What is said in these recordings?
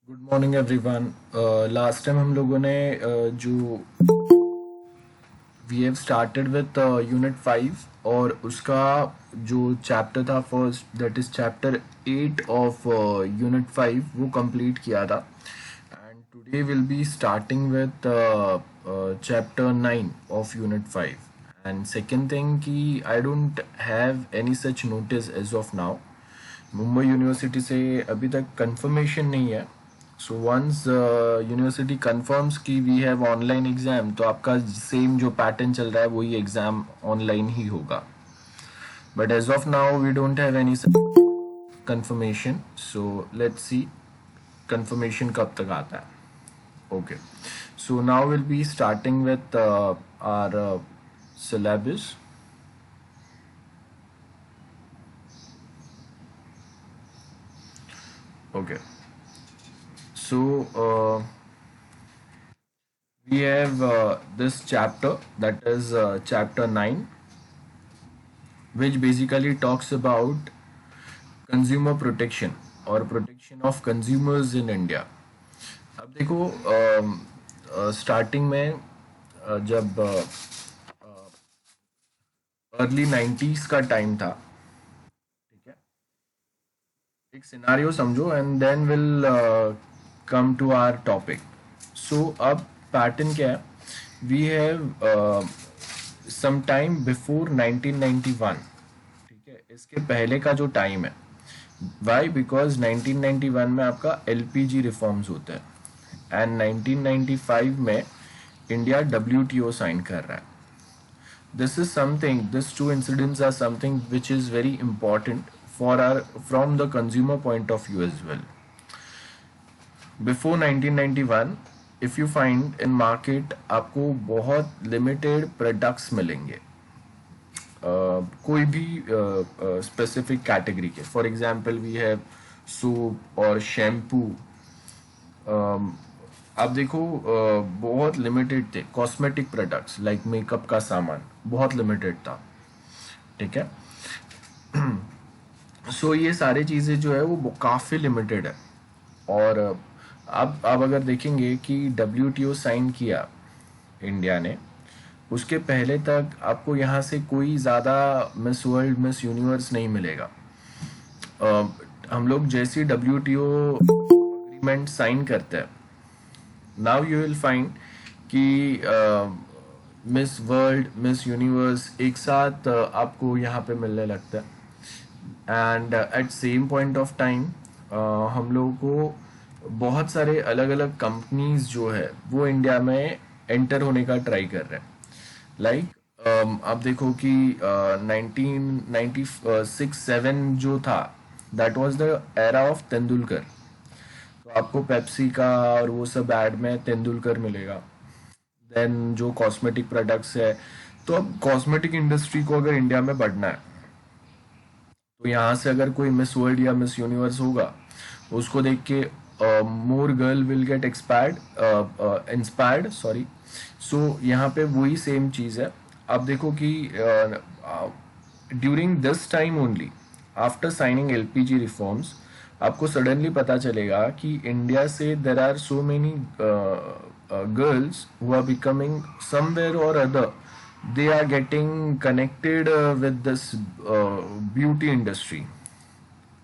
Good morning everyone. Last time हम लोगों ने जो we have started with unit 5 और उसका जो चैप्टर था first, that is chapter 8 of unit 5, वो कंप्लीट किया था। And today will be starting with chapter 9 of unit 5। And second thing कि I don't have any such notice as of now. Mumbai university से अभी तक कंफर्मेशन नहीं है। सो वंस यूनिवर्सिटी कंफर्म्स कि वी हैव ऑनलाइन एग्जाम, तो आपका same जो पैटर्न चल रहा है वही एग्जाम ऑनलाइन ही होगा। But as of now we don't have any confirmation, so let's see confirmation कब तक आता है। Okay, so now will be starting with our syllabus. Okay, so we have this chapter, that is chapter 9, which basically talks about consumer protection or protection of consumers in India. अब देखो, starting में जब early 90s का time था, ठीक है, एक scenario समझो and then will come to our topic. So अब पैटर्न क्या है, we have some time before 1991, ठीक है, इसके पहले का जो टाइम है। वाई? बिकॉज 1991 में आपका एलपीजी रिफॉर्म्स होते हैं एंड 1995 में इंडिया डब्ल्यूटीओ साइन कर रहा है। This is something, these two incidents are something which is very important for our, from the consumer point of view as well. Before 1991, if you find in market, आपको बहुत limited products मिलेंगे, कोई भी specific category के। For example, we have soap और shampoo। आप देखो, बहुत लिमिटेड थे। कॉस्मेटिक प्रोडक्ट्स लाइक मेकअप का सामान बहुत लिमिटेड था, ठीक है। सो ये सारी चीज़ें जो है वो काफ़ी लिमिटेड है। और अब अगर देखेंगे कि डब्ल्यूटीओ साइन किया इंडिया ने, उसके पहले तक आपको यहाँ से कोई ज़्यादा मिस वर्ल्ड, मिस यूनिवर्स नहीं मिलेगा। हम लोग जैसी डब्ल्यूटीओ अग्रीमेंट साइन करते हैं, नाउ यू विल फाइंड कि मिस वर्ल्ड, मिस यूनिवर्स एक साथ आपको यहाँ पे मिलने लगता है। And at same point of time हम लोगों को बहुत सारे अलग अलग कंपनीज जो है वो इंडिया में एंटर होने का ट्राई कर रहे हैं। लाइक आप देखो कि 1996-7 जो था, that was the era of Tendulkar. तो आपको पेप्सी का और वो सब ऐड में तेंदुलकर मिलेगा। देन जो कॉस्मेटिक प्रोडक्ट्स है, तो अब कॉस्मेटिक इंडस्ट्री को अगर इंडिया में बढ़ना है, तो यहाँ से अगर कोई मिस वर्ल्ड या मिस यूनिवर्स होगा, उसको देख के more girl will get inspired, sorry. So यहाँ पे वही सेम चीज़ है। अब देखो कि during this time only, after signing LPG reforms, आपको सडनली पता चलेगा कि इंडिया से there are so many girls who are becoming somewhere और अदर, they are getting connected with this beauty industry।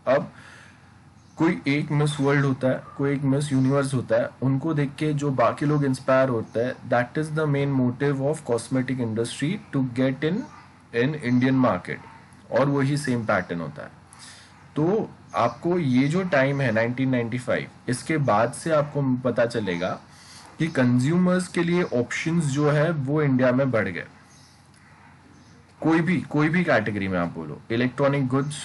अब कोई एक मिस वर्ल्ड होता है, कोई एक मिस यूनिवर्स होता है, उनको देख के जो बाकी लोग इंस्पायर होते हैं, that is the main motive of cosmetic industry to get in Indian market. और वही सेम पैटर्न होता है। तो आपको ये जो टाइम है 1995, इसके बाद से आपको पता चलेगा कि कंज्यूमर्स के लिए ऑप्शंस जो है वो इंडिया में बढ़ गए। कोई भी कैटेगरी में आप बोलो, इलेक्ट्रॉनिक गुड्स,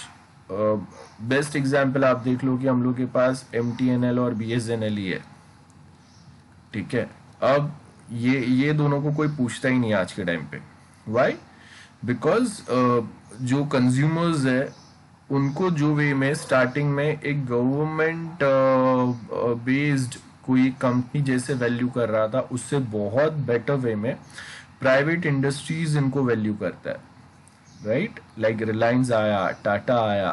बेस्ट एग्जांपल आप देख लो कि हम लोग के पास MTNL और BSNL ही है, ठीक है। अब ये दोनों को कोई पूछता ही नहीं आज के टाइम पे। व्हाई? बिकॉज जो कंज्यूमर्स है उनको जो वे में स्टार्टिंग में एक गवर्नमेंट बेस्ड कोई कंपनी जैसे वैल्यू कर रहा था, उससे बहुत बेटर वे में प्राइवेट इंडस्ट्रीज इनको वैल्यू करता है, राइट। लाइक रिलायंस आया, टाटा आया,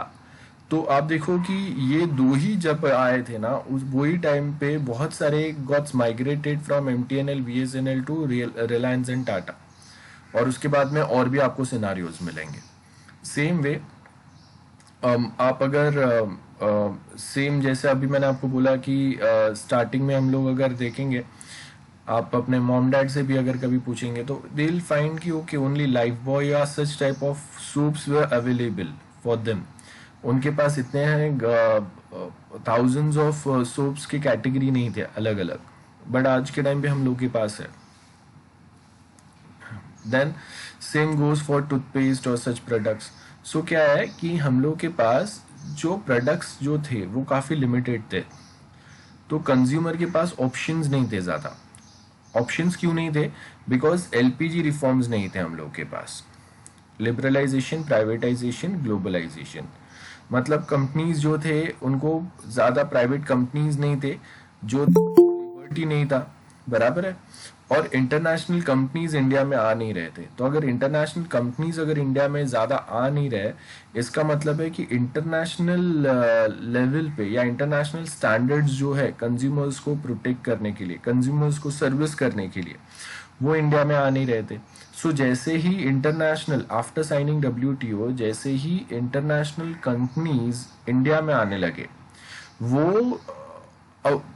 तो तो आप देखो कि ये दो ही जब आए थे ना, उस वही टाइम पे बहुत सारे गॉट्स migrated from MTNL BSNL to Reliance and Tata, और उसके बाद में और भी आपको सिनारियोज मिलेंगे। सेम वे आप अगर सेम जैसे अभी मैंने आपको बोला कि स्टार्टिंग में हम लोग अगर देखेंगे, आप अपने मॉम डैड से भी अगर कभी पूछेंगे तो दे विल फाइंड कि ओके ओनली लाइफ बॉय या such type of soups were available for them. उनके पास इतने हैं थाउजेंड्स ऑफ सोप्स के कैटेगरी नहीं थे अलग अलग, बट आज के टाइम पे हम लोग के पास है। Then same goes for toothpaste और सच प्रोडक्ट्स। सो क्या है कि हम लोग के पास जो प्रोडक्ट्स जो थे वो काफ़ी लिमिटेड थे, तो कंज्यूमर के पास ऑप्शंस नहीं थे ज़्यादा। ऑप्शंस क्यों नहीं थे? बिकॉज LPG रिफॉर्म्स नहीं थे हम लोग के पास। लिबरलाइजेशन, प्राइवेटाइजेशन, ग्लोबलाइजेशन, मतलब कंपनीज जो थे उनको ज़्यादा प्राइवेट कंपनीज नहीं थे, जो लिबर्टी नहीं था, बराबर है। और इंटरनेशनल कंपनीज इंडिया में आ नहीं रहे थे। तो अगर इंटरनेशनल कंपनीज अगर इंडिया में ज़्यादा आ नहीं रहे, इसका मतलब है कि इंटरनेशनल लेवल पे या इंटरनेशनल स्टैंडर्ड्स जो है कंज्यूमर्स को प्रोटेक्ट करने के लिए, कंज्यूमर्स को सर्विस करने के लिए, वो इंडिया में आ नहीं रहे थे। सो जैसे ही इंटरनेशनल आफ्टर साइनिंग WTO, जैसे ही इंटरनेशनल कंपनीज इंडिया में आने लगे, वो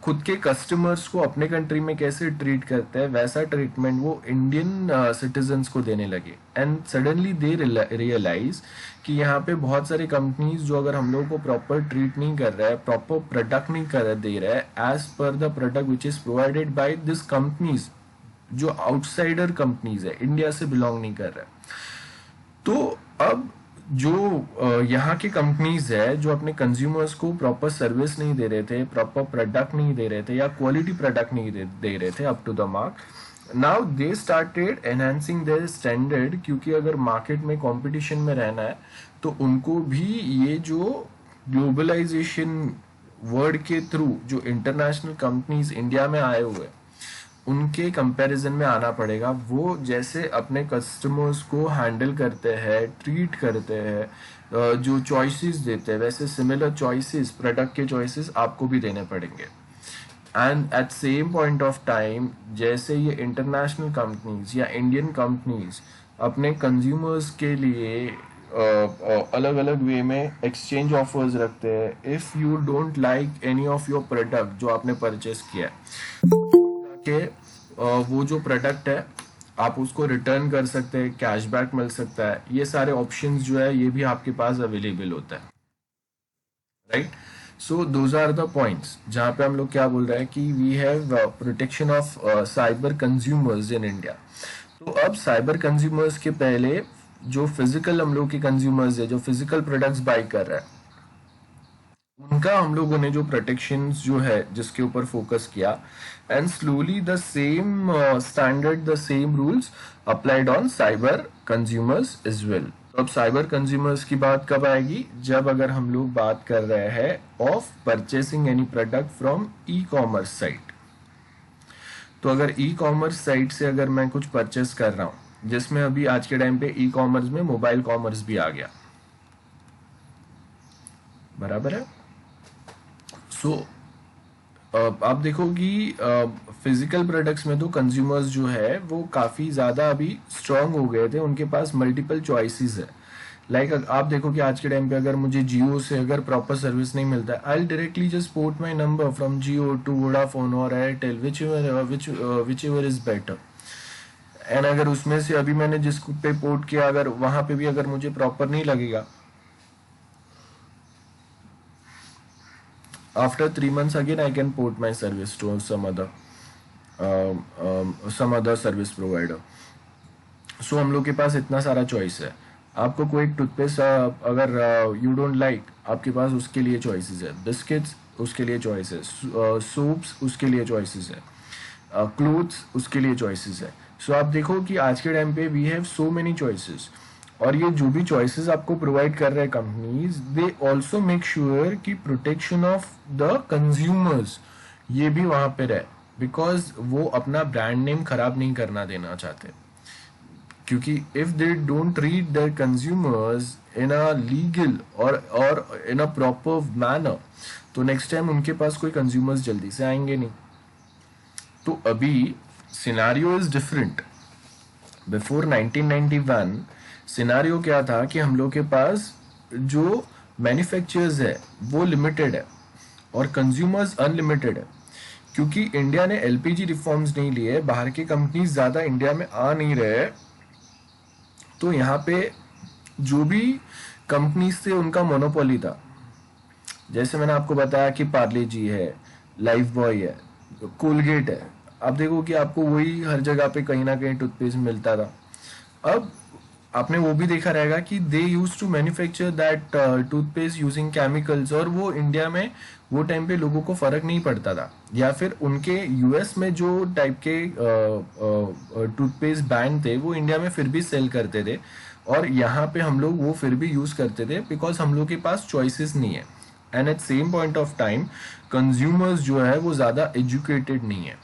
खुद के कस्टमर्स को अपने कंट्री में कैसे ट्रीट करते हैं वैसा ट्रीटमेंट वो इंडियन सिटीजन्स को देने लगे। एंड सडनली दे रियलाइज कि यहाँ पे बहुत सारे कंपनीज जो अगर हम लोग को प्रॉपर ट्रीट नहीं कर रहा है, प्रॉपर प्रोडक्ट नहीं कर दे रहा है as per the product which is provided by this companies, जो आउटसाइडर कंपनीज है, इंडिया से बिलोंग नहीं कर रहा है। तो अब जो यहाँ के कंपनीज है जो अपने कंज्यूमर्स को प्रॉपर सर्विस नहीं दे रहे थे, प्रॉपर प्रोडक्ट नहीं दे रहे थे या क्वालिटी प्रोडक्ट नहीं दे रहे थे up to the mark, now they started enhancing their standard, क्योंकि अगर मार्केट में कंपटीशन में रहना है तो उनको भी ये जो ग्लोबलाइजेशन वर्ड के थ्रू जो इंटरनेशनल कंपनीज इंडिया में आए हुए उनके कंपैरिजन में आना पड़ेगा। वो जैसे अपने कस्टमर्स को हैंडल करते हैं, ट्रीट करते हैं, जो चॉइसेस देते हैं, वैसे सिमिलर चॉइसेस, प्रोडक्ट के चॉइसेस आपको भी देने पड़ेंगे। And at same point of time जैसे ये इंटरनेशनल कंपनीज या इंडियन कंपनीज अपने कंज्यूमर्स के लिए अलग अलग वे में एक्सचेंज ऑफर्स रखते हैं। If you don't like any of your product जो आपने परचेस किया है, के वो जो प्रोडक्ट है आप उसको रिटर्न कर सकते हैं, कैशबैक मिल सकता है, ये सारे ऑप्शंस जो है ये भी आपके पास अवेलेबल होता है, right. So those are the points जहाँ पे हम लोग क्या बोल रहे हैं कि we have protection of cyber consumers in India. तो अब साइबर कंज्यूमर्स के पहले जो फिजिकल हम लोग के कंज्यूमर्स है, जो फिजिकल प्रोडक्ट्स बाई कर रहा है, उनका हम लोगों ने जो प्रोटेक्शन जो है जिसके ऊपर फोकस किया, and slowly the same standard, the same rules applied on cyber consumers as well. अब साइबर कंज्यूमर्स की बात कब आएगी? जब अगर हम लोग बात कर रहे हैं of purchasing any product from e-commerce site. तो अगर ई-कॉमर्स साइट से अगर मैं कुछ परचेस कर रहा हूँ, जिसमें अभी आज के टाइम पे ई-कॉमर्स में मोबाइल कॉमर्स भी आ गया, बराबर है। सो आप देखो कि फिजिकल प्रोडक्ट्स में तो कंज्यूमर्स जो है वो काफ़ी ज़्यादा अभी स्ट्रांग हो गए थे, उनके पास मल्टीपल चॉइसेस है। लाइक आप देखो कि आज के टाइम पे अगर मुझे जियो से अगर प्रॉपर सर्विस नहीं मिलता है, I directly just port my number from Jio to Vodafone और Airtel, whichever is better. And अगर उसमें से अभी मैंने जिस पे पोर्ट किया, अगर वहाँ पे भी अगर मुझे प्रॉपर नहीं लगेगा, after 3 months again I can port my service to some other service provider. So हम लोग के पास इतना सारा चॉइस है। आपको कोई टूथपेस्ट अगर यू डोंट लाइक, आपके पास उसके लिए चॉइसेस है, बिस्किट्स उसके लिए चॉइसेस, सूप्स उसके लिए चॉइसेस है, क्लोथ्स उसके लिए चॉइसेस है। सो आप देखो कि आज के टाइम पे we have so many choices, और ये जो भी चॉइसेस आपको प्रोवाइड कर रहे हैं companies, they also make sure कि प्रोटेक्शन ऑफ द कंज्यूमर्स ये भी वहाँ पे रहे, बिकॉज वो अपना ब्रांड नेम खराब नहीं करना देना चाहते। क्योंकि if they don't treat their consumers in a legal और इन अ प्रॉपर मैनर, तो नेक्स्ट टाइम उनके पास कोई कंज्यूमर्स जल्दी से आएंगे नहीं। तो अभी scenario is different. Before 1991 scenario क्या था कि हम लोग के पास जो मैन्युफैक्चरर्स है वो लिमिटेड है और कंज्यूमर्स अनलिमिटेड है। क्योंकि इंडिया ने एलपीजी रिफॉर्म्स नहीं लिए, बाहर की कंपनीज ज़्यादा इंडिया में आ नहीं रहे, तो यहाँ पे जो भी कंपनीज थे उनका मोनोपोली था। जैसे मैंने आपको बताया कि पार्ले जी है, लाइफ बॉय है, कोलगेट है। आप देखो कि आपको वही हर जगह पे कहीं ना कहीं टूथपेस्ट मिलता था। अब आपने वो भी देखा रहेगा कि they use to manufacture that toothpaste using chemicals, और वो इंडिया में वो टाइम पे लोगों को फर्क नहीं पड़ता था। या फिर उनके यूएस में जो टाइप के टूथपेस्ट बैन थे वो इंडिया में फिर भी सेल करते थे, और यहाँ पे हम लोग वो फिर भी यूज करते थे बिकॉज हम लोग के पास चॉइसेस नहीं है। And at same point of time consumers जो है वो ज्यादा एजुकेटेड नहीं है,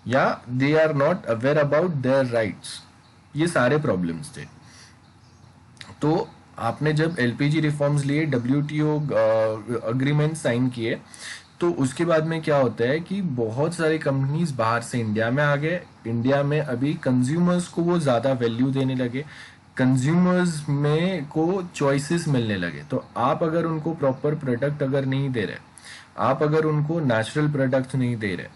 या they are not aware about their rights. ये सारे प्रॉब्लम्स थे। तो आपने जब एलपीजी रिफॉर्म्स लिए, डब्ल्यूटीओ अग्रीमेंट साइन किए, तो उसके बाद में क्या होता है कि बहुत सारी कंपनीज बाहर से इंडिया में आ गए। इंडिया में अभी कंज्यूमर्स को वो ज़्यादा वैल्यू देने लगे, कंज्यूमर्स में को चॉइसेस मिलने लगे। तो आप अगर उनको प्रॉपर प्रोडक्ट अगर नहीं दे रहे, आप अगर उनको नेचुरल प्रोडक्ट नहीं दे रहे,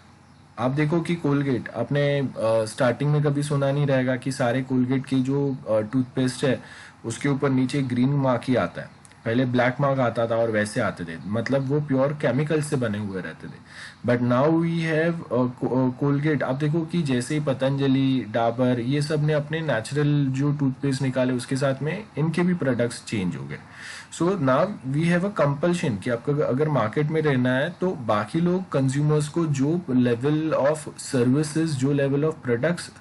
आप देखो कि कोलगेट, आपने स्टार्टिंग में कभी सुना नहीं रहेगा कि सारे कोलगेट की जो टूथपेस्ट है उसके ऊपर नीचे ग्रीन मार्क ही आता है। पहले ब्लैक मार्क आता था और वैसे आते थे, मतलब वो प्योर केमिकल से बने हुए रहते थे। But now we have Colgate. आप देखो कि जैसे ही पतंजलि, डाबर, ये सब ने अपने नेचुरल जो टूथपेस्ट निकाले उसके साथ में इनके भी प्रोडक्ट्स चेंज हो गए। So now we have a compulsion कि आपको अगर मार्केट में रहना है तो बाकी लोग कंज्यूमर्स को जो लेवल ऑफ सर्विसेज, जो लेवल ऑफ प्रोडक्ट्स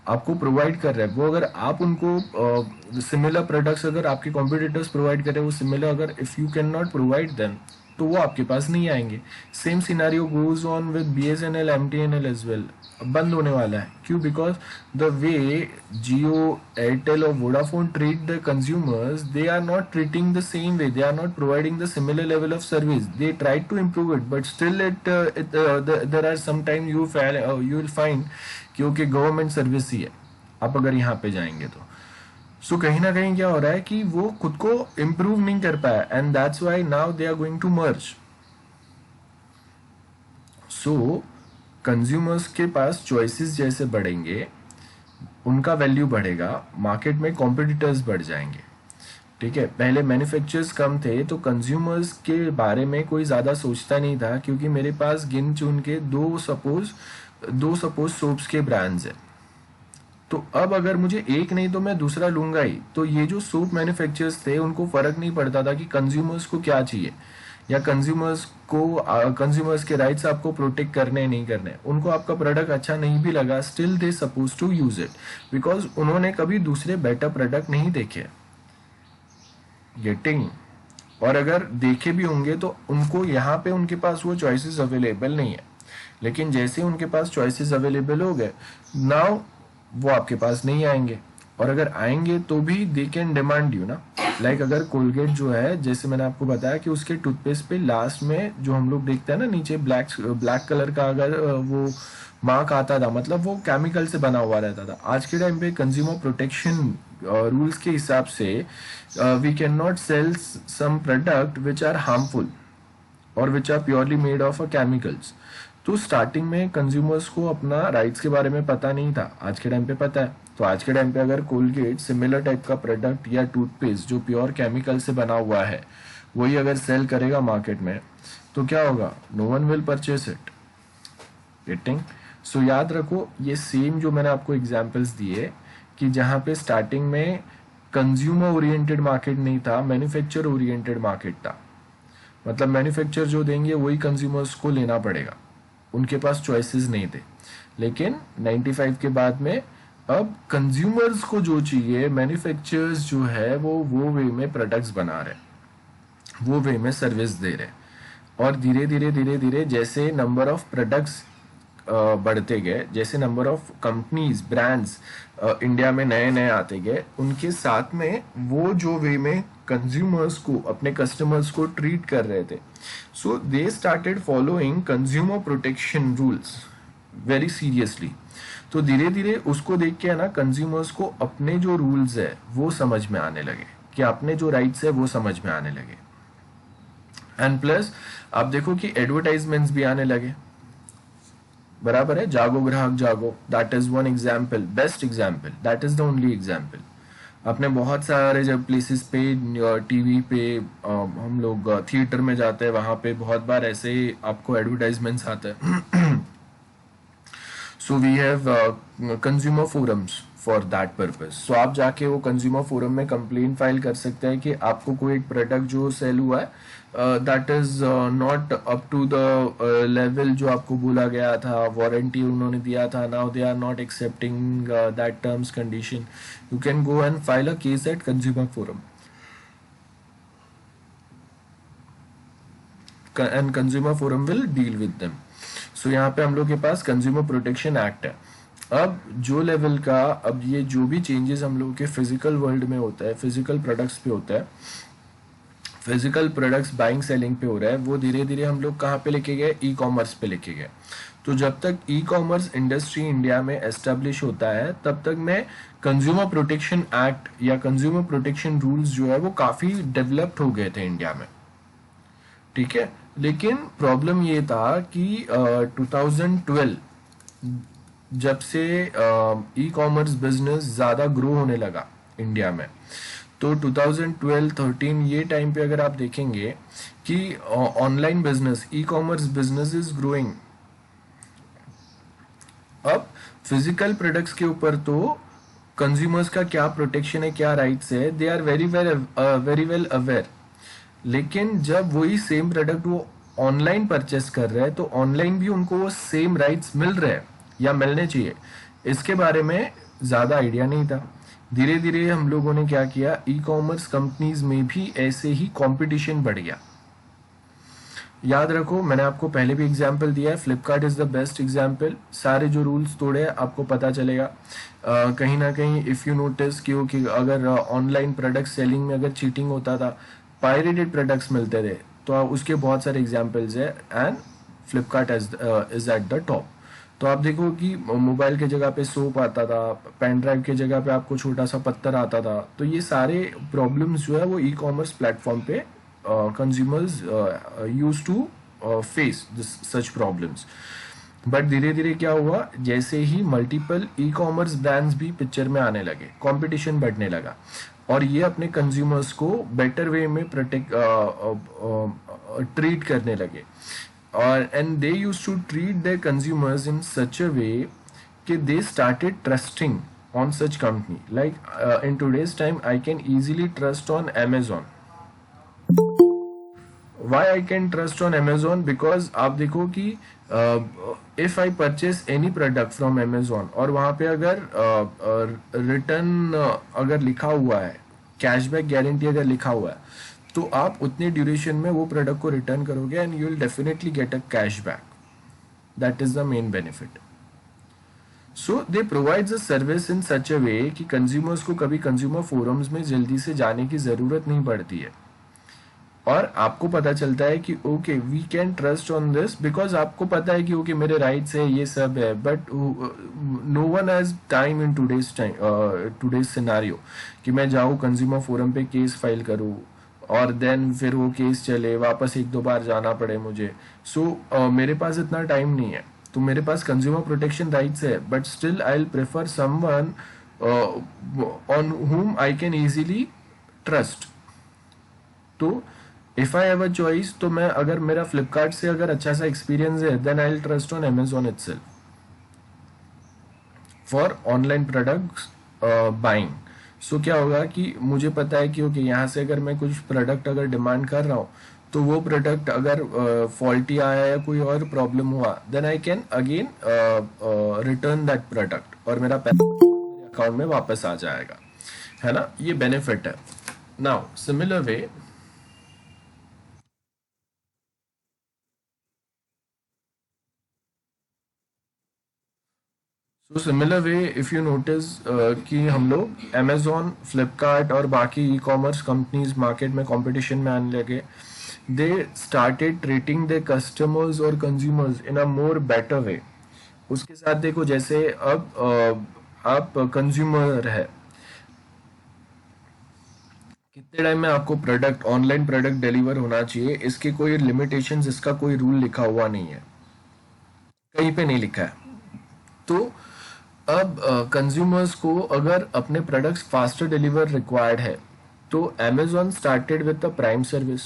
आपको प्रोवाइड कर रहे हैं, वो अगर आप उनको सिमिलर प्रोडक्ट्स अगर आपके कॉम्पिटिटर्स प्रोवाइड कर रहे हैं, वो सिमिलर अगर if you can not provide them, तो वो आपके पास नहीं आएंगे। Same scenario goes on with BSNL, MTNL as well. बंद होने वाला है। क्यों? Because the way Jio, Airtel और Vodafone treat the consumers, they are not treating the same way, they are not providing the similar level of service. They try to improve it, but still there are some time you will find क्योंकि government service ही है आप अगर यहाँ पे जाएंगे तो। सो कहीं ना कहीं क्या हो रहा है कि वो खुद को इम्प्रूव नहीं कर पाया, and that's why now they are going to merge. So consumers के पास चॉइसेस जैसे बढ़ेंगे, उनका वैल्यू बढ़ेगा, मार्केट में कॉम्पिटिटर्स बढ़ जाएंगे। ठीक है, पहले मैन्युफैक्चरर्स कम थे तो कंज्यूमर्स के बारे में कोई ज़्यादा सोचता नहीं था, क्योंकि मेरे पास गिन चुन के दो सपोज सोप्स के ब्रांड्स है। तो अब अगर मुझे एक नहीं तो मैं दूसरा लूंगा ही। तो ये जो सोप मैन्युफैक्चरर्स थे उनको फर्क नहीं पड़ता था कि कंज्यूमर्स को क्या चाहिए, या कंज्यूमर्स के राइट्स आपको प्रोटेक्ट करने नहीं करने। उनको आपका प्रोडक्ट अच्छा नहीं भी लगा, still they suppose to use it, because उन्होंने कभी दूसरे बेटर प्रोडक्ट नहीं देखे। गेटिंग? और अगर देखे भी होंगे तो उनको यहाँ पे उनके पास वो चॉइसेस अवेलेबल नहीं है। लेकिन जैसे उनके पास चॉइसेस अवेलेबल हो गए, नाउ वो आपके पास नहीं आएंगे, और अगर आएंगे तो भी दे कैन डिमांड यू ना। लाइक अगर कोलगेट जो है, जैसे मैंने आपको बताया कि उसके टूथपेस्ट पे लास्ट में जो हम लोग देखते हैं ना नीचे ब्लैक कलर का अगर वो मार्क आता था, मतलब वो केमिकल से बना हुआ रहता था। आज के टाइम पे कंज्यूमर प्रोटेक्शन रूल्स के हिसाब से we can not sell some product which are harmful और which are purely made of a chemicals. तो स्टार्टिंग में कंज्यूमर्स को अपना राइट्स के बारे में पता नहीं था, आज के टाइम पे पता है। तो आज के टाइम पे अगर कोलगेट सिमिलर टाइप का प्रोडक्ट या टूथपेस्ट जो प्योर केमिकल से बना हुआ है वही अगर सेल करेगा मार्केट में, तो क्या होगा? No one will purchase it. Getting? So याद रखो, ये सेम जो मैंने आपको एग्जांपल्स दिए कि जहाँ पे स्टार्टिंग में कंज्यूमर ओरिएंटेड मार्केट नहीं था, मैन्युफैक्चर ओरिएंटेड मार्केट था। मतलब मैन्युफैक्चर जो देंगे वही कंज्यूमर्स को लेना पड़ेगा, उनके पास चॉइसेस नहीं थे। लेकिन 95 के बाद में अब कंज्यूमर्स को जो चाहिए, मैन्युफैक्चरर्स जो है वो वे में प्रोडक्ट्स बना रहे, वो वे में सर्विस दे रहे, और धीरे धीरे जैसे नंबर ऑफ प्रोडक्ट्स बढ़ते गए, जैसे number of companies brands India में नए नए आते गए, उनके साथ में वो जो वे में कंज्यूमर्स को, अपने कस्टमर्स को ट्रीट कर रहे थे, so they started following consumer protection rules very seriously. तो धीरे धीरे उसको देख के है ना, कंज्यूमर्स को अपने जो रूल्स है वो समझ में आने लगे, कि अपने जो राइट्स है वो समझ में आने लगे। एंड प्लस आप देखो कि एडवर्टाइजमेंट्स भी आने लगे, बराबर है, जागो ग्राहक जागो, that is one example, best example, that is the only example. आपने बहुत सारे जब प्लेसेस पे, टीवी पे, हम लोग थिएटर में जाते हैं, वहां पे बहुत बार ऐसे ही आपको एडवर्टाइजमेंट्स आते हैं। So we have consumer forums for that purpose. So आप जाके वो कंज्यूमर फोरम में कंप्लेन फाइल कर सकते हैं कि आपको कोई एक प्रोडक्ट जो सेल हुआ है that is not up to the level जो आपको बोला गया था, वारंटी उन्होंने दिया था, now they are not accepting that terms condition, you can go and file a case at consumer forum and consumer forum will deal with them. So यहाँ पे हम लोग के पास कंज्यूमर प्रोटेक्शन एक्ट है। अब जो लेवल का, अब ये जो भी चेंजेस हम लोग के फिजिकल वर्ल्ड में होता है, फिजिकल प्रोडक्ट्स पे होता है, फिजिकल प्रोडक्ट्स बाइंग सेलिंग पे हो रहा है, वो धीरे धीरे हम लोग कहाँ पे लेके गए, ई कॉमर्स पे लेके गए। तो जब तक ई कॉमर्स इंडस्ट्री इंडिया में एस्टेब्लिश होता है, तब तक में कंज्यूमर प्रोटेक्शन एक्ट या कंज्यूमर प्रोटेक्शन रूल्स जो है वो काफी डेवलप्ड हो गए थे इंडिया में, ठीक है। लेकिन प्रॉब्लम ये था कि 2012 जब से ई कॉमर्स बिजनेस ज़्यादा ग्रो होने लगा इंडिया में, तो 2012-13 ये टाइम पे अगर आप देखेंगे कि online business, e commerce business is growing. अब फिजिकल प्रोडक्ट्स के ऊपर तो कंज्यूमर्स का क्या प्रोटेक्शन है, क्या राइट्स है, they are very well aware. लेकिन जब वही सेम प्रोडक्ट वो ऑनलाइन परचेस कर रहे हैं, तो ऑनलाइन भी उनको वो सेम राइट्स मिल रहे हैं या मिलने चाहिए, इसके बारे में ज़्यादा आइडिया नहीं था। धीरे धीरे हम लोगों ने क्या किया, ई कॉमर्स कंपनीज में भी ऐसे ही कंपटीशन बढ़ गया। याद रखो, मैंने आपको पहले भी एग्जाम्पल दिया है, Flipkart is the best example. सारे जो रूल्स तोड़े आपको पता चलेगा। कहीं ना कहीं इफ़ यू नोटिस कि अगर ऑनलाइन प्रोडक्ट सेलिंग में अगर चीटिंग होता था, पायरेटेड प्रोडक्ट्स मिलते थे, तो उसके बहुत सारे एग्जाम्पल्स है, and Flipkart is at the top. तो आप देखो कि मोबाइल के जगह पे सोप आता था, पेन ड्राइव के जगह पे आपको छोटा सा पत्थर आता था। तो ये सारे प्रॉब्लम्स जो है वो ई कॉमर्स प्लेटफॉर्म पे consumers use to face such problems. But धीरे धीरे क्या हुआ, जैसे ही मल्टीपल ई कॉमर्स ब्रांड्स भी पिक्चर में आने लगे, कंपटीशन बढ़ने लगा, और ये अपने कंज्यूमर्स को बेटर वे में प्रोटेक्ट ट्रीट करने लगे। और and they use to treat their consumers in such a way कि they started trusting on such company. Like in today's time I can easily trust on Amazon। Why I can trust on Amazon? Because आप देखो कि if I purchase any product from Amazon और वहां पे अगर return अगर लिखा हुआ है, कैशबैक गारंटी अगर लिखा हुआ है, तो आप उतने ड्यूरेशन में वो प्रोडक्ट को रिटर्न करोगे and you will definitely get a cashback. That is the main benefit. So they provides a service in such a way कि कंज्यूमर्स को कभी कंज्यूमर फोरम्स में जल्दी से जाने की जरूरत नहीं पड़ती है, और आपको पता चलता है कि okay we can trust on this, because आपको पता है कि ओके मेरे राइट्स है, ये सब है। But no one has time in today's scenario कि मैं जाऊँ कंज्यूमर फोरम पे केस फाइल करूँ और देन फिर वो केस चले, वापस एक दो बार जाना पड़े मुझे। सो मेरे पास इतना टाइम नहीं है। तो मेरे पास कंज्यूमर प्रोटेक्शन राइट्स है, but still I will prefer someone on whom I can easily trust. तो if I have a choice, तो मैं, अगर मेरा फ्लिपकार्ट से अगर अच्छा सा एक्सपीरियंस है, then I will trust on Amazon itself for online products buying. So क्या होगा कि मुझे पता है कि ओके यहाँ से अगर मैं कुछ प्रोडक्ट अगर डिमांड कर रहा हूँ, तो वो प्रोडक्ट अगर फॉल्टी आया या कोई और प्रॉब्लम हुआ, then I can again return that product और मेरा पैसा मेरे अकाउंट में वापस आ जाएगा, है ना। ये बेनिफिट है। Now similar way, so similar way if you notice कि हम लोग अमेजोन, फ्लिपकार्ट और बाकी ई कॉमर्स कंपनीज मार्केट में कंपटीशन में आने लगे, they started treating the customers और consumers in a more better way. उसके साथ देखो, जैसे अब आप कंज्यूमर है, कितने टाइम में आपको प्रोडक्ट, ऑनलाइन प्रोडक्ट डिलीवर होना चाहिए, इसके कोई लिमिटेशंस, इसका कोई रूल लिखा हुआ नहीं है, कहीं पे नहीं लिखा है। तो अब कंज्यूमर्स को अगर अपने प्रोडक्ट्स फास्टर डिलीवर रिक्वायर्ड है, तो Amazon started with the prime service.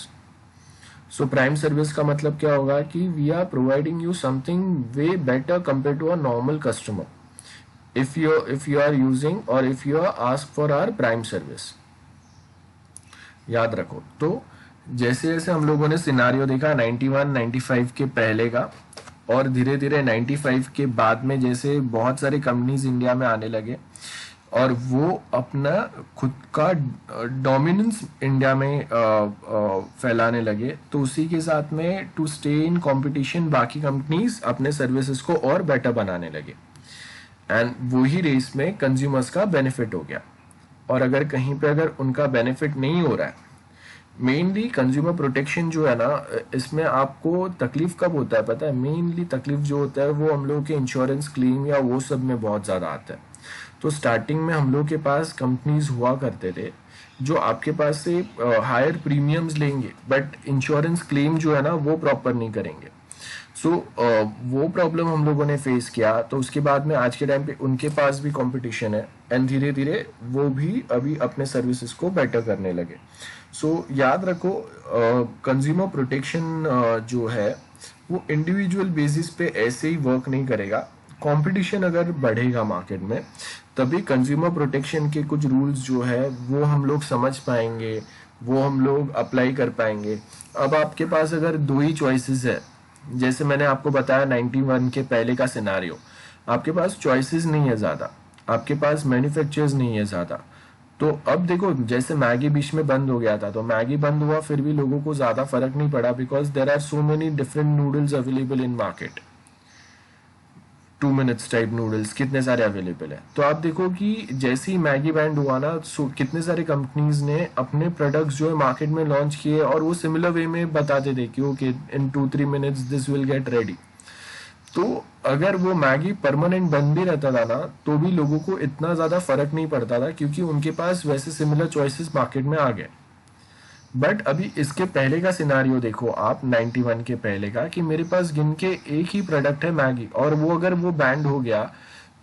So prime service का मतलब क्या होगा कि we are providing you something way better compare to a normal customer if you are using और if you are ask for our prime service. याद रखो। तो जैसे जैसे हम लोगों ने सिनारियो देखा 91 95 के पहले का, और धीरे धीरे 95 के बाद में जैसे बहुत सारे कंपनीज इंडिया में आने लगे और वो अपना खुद का डोमिनेंस इंडिया में फैलाने लगे, तो उसी के साथ में टू स्टे इन कंपटीशन बाकी कंपनीज अपने सर्विसेज को और बेटर बनाने लगे, एंड वही रेस में कंज्यूमर्स का बेनिफिट हो गया। और अगर कहीं पे अगर उनका बेनिफिट नहीं हो रहा है, मेनली कंज्यूमर प्रोटेक्शन जो है ना, इसमें आपको तकलीफ कब होता है पता है? मेनली तकलीफ जो होता है वो हम लोग के इंश्योरेंस क्लेम या वो सब में बहुत ज़्यादा आता है। तो स्टार्टिंग में हम लोग के पास कंपनीज हुआ करते थे जो आपके पास से हायर प्रीमियम्स लेंगे, बट इंश्योरेंस क्लेम जो है ना वो प्रॉपर नहीं करेंगे। सो वो प्रॉब्लम हम लोगों ने फेस किया। तो उसके बाद में आज के टाइम पे उनके पास भी कंपटीशन है, एंड धीरे धीरे वो भी अभी अपने सर्विसेज को बेटर करने लगे। सो याद रखो, कंज्यूमर प्रोटेक्शन जो है वो इंडिविजुअल बेसिस पे ऐसे ही वर्क नहीं करेगा। कंपटीशन अगर बढ़ेगा मार्केट में, तभी कंज्यूमर प्रोटेक्शन के कुछ रूल्स जो है वो हम लोग समझ पाएंगे, वो हम लोग अप्लाई कर पाएंगे। अब आपके पास अगर दो ही चॉइसेस है, जैसे मैंने आपको बताया 91 के पहले का सिनारियो, आपके पास चॉइसेस नहीं है ज़्यादा, आपके पास मैन्युफैक्चरर्स नहीं है ज़्यादा। तो अब देखो, जैसे मैगी बीच में बंद हो गया था, तो मैगी बंद हुआ फिर भी लोगों को ज़्यादा फर्क नहीं पड़ा, because there are so many different noodles available in market. 2 minutes type noodles कितने सारे अवेलेबल है। तो आप देखो कि जैसे ही मैगी बैंड हुआ ना, कितने सारे कंपनीज ने अपने प्रोडक्ट्स जो है मार्केट में लॉन्च किए, और वो सिमिलर वे में बताते थे कि okay in 2-3 minutes this will get ready. तो अगर वो मैगी परमानेंट बंद भी रहता था ना, तो भी लोगों को इतना ज्यादा फर्क नहीं पड़ता था, क्योंकि उनके पास वैसे सिमिलर चॉइसेस मार्केट में आ गए। बट अभी इसके पहले का सिनारियो देखो आप, 91 के पहले का, कि मेरे पास गिन के एक ही प्रोडक्ट है मैगी, और वो अगर वो बैंड हो गया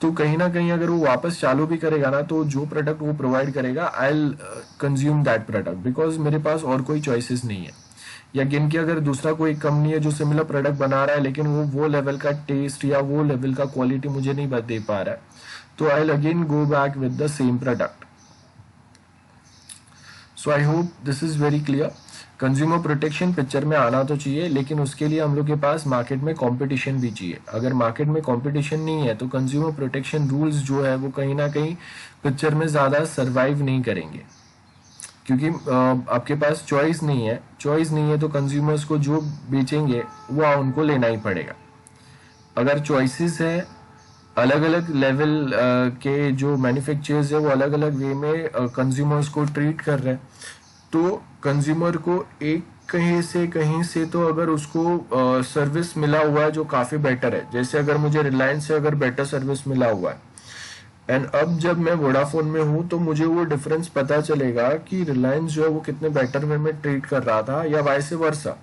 तो कहीं ना कहीं अगर वो वापस चालू भी करेगा ना, तो जो प्रोडक्ट वो प्रोवाइड करेगा I will consume that product, because मेरे पास और कोई चॉइसेस नहीं है। या गिन के अगर दूसरा कोई कंपनी है जो सिमिलर प्रोडक्ट बना रहा है, लेकिन वो लेवल का टेस्ट या वो लेवल का क्वालिटी मुझे नहीं दे पा रहा है, तो I will again go back with the same product. So I hope this is very clear. Consumer protection picture में आना तो चाहिए, लेकिन उसके लिए हम लोग के पास मार्केट में कंपटीशन भी चाहिए। अगर मार्केट में कंपटीशन नहीं है, तो कंज्यूमर प्रोटेक्शन रूल्स जो है वो कहीं ना कहीं पिक्चर में ज़्यादा सर्वाइव नहीं करेंगे, क्योंकि आपके पास चॉइस नहीं है। चॉइस नहीं है तो कंज्यूमर्स को जो बेचेंगे वो उनको लेना ही पड़ेगा। अगर चॉइसेस है, अलग अलग लेवल के जो मैन्युफैक्चरर्स है वो अलग अलग वे में कंज्यूमर्स को ट्रीट कर रहे हैं, तो कंज्यूमर को एक कहीं से तो अगर उसको सर्विस मिला हुआ है जो काफ़ी बेटर है, जैसे अगर मुझे रिलायंस से अगर बेटर सर्विस मिला हुआ है, एंड अब जब मैं वोडाफोन में हूँ तो मुझे वो डिफरेंस पता चलेगा कि रिलायंस जो है वो कितने बेटर वे में ट्रीट कर रहा था, या वाइस वर्सा।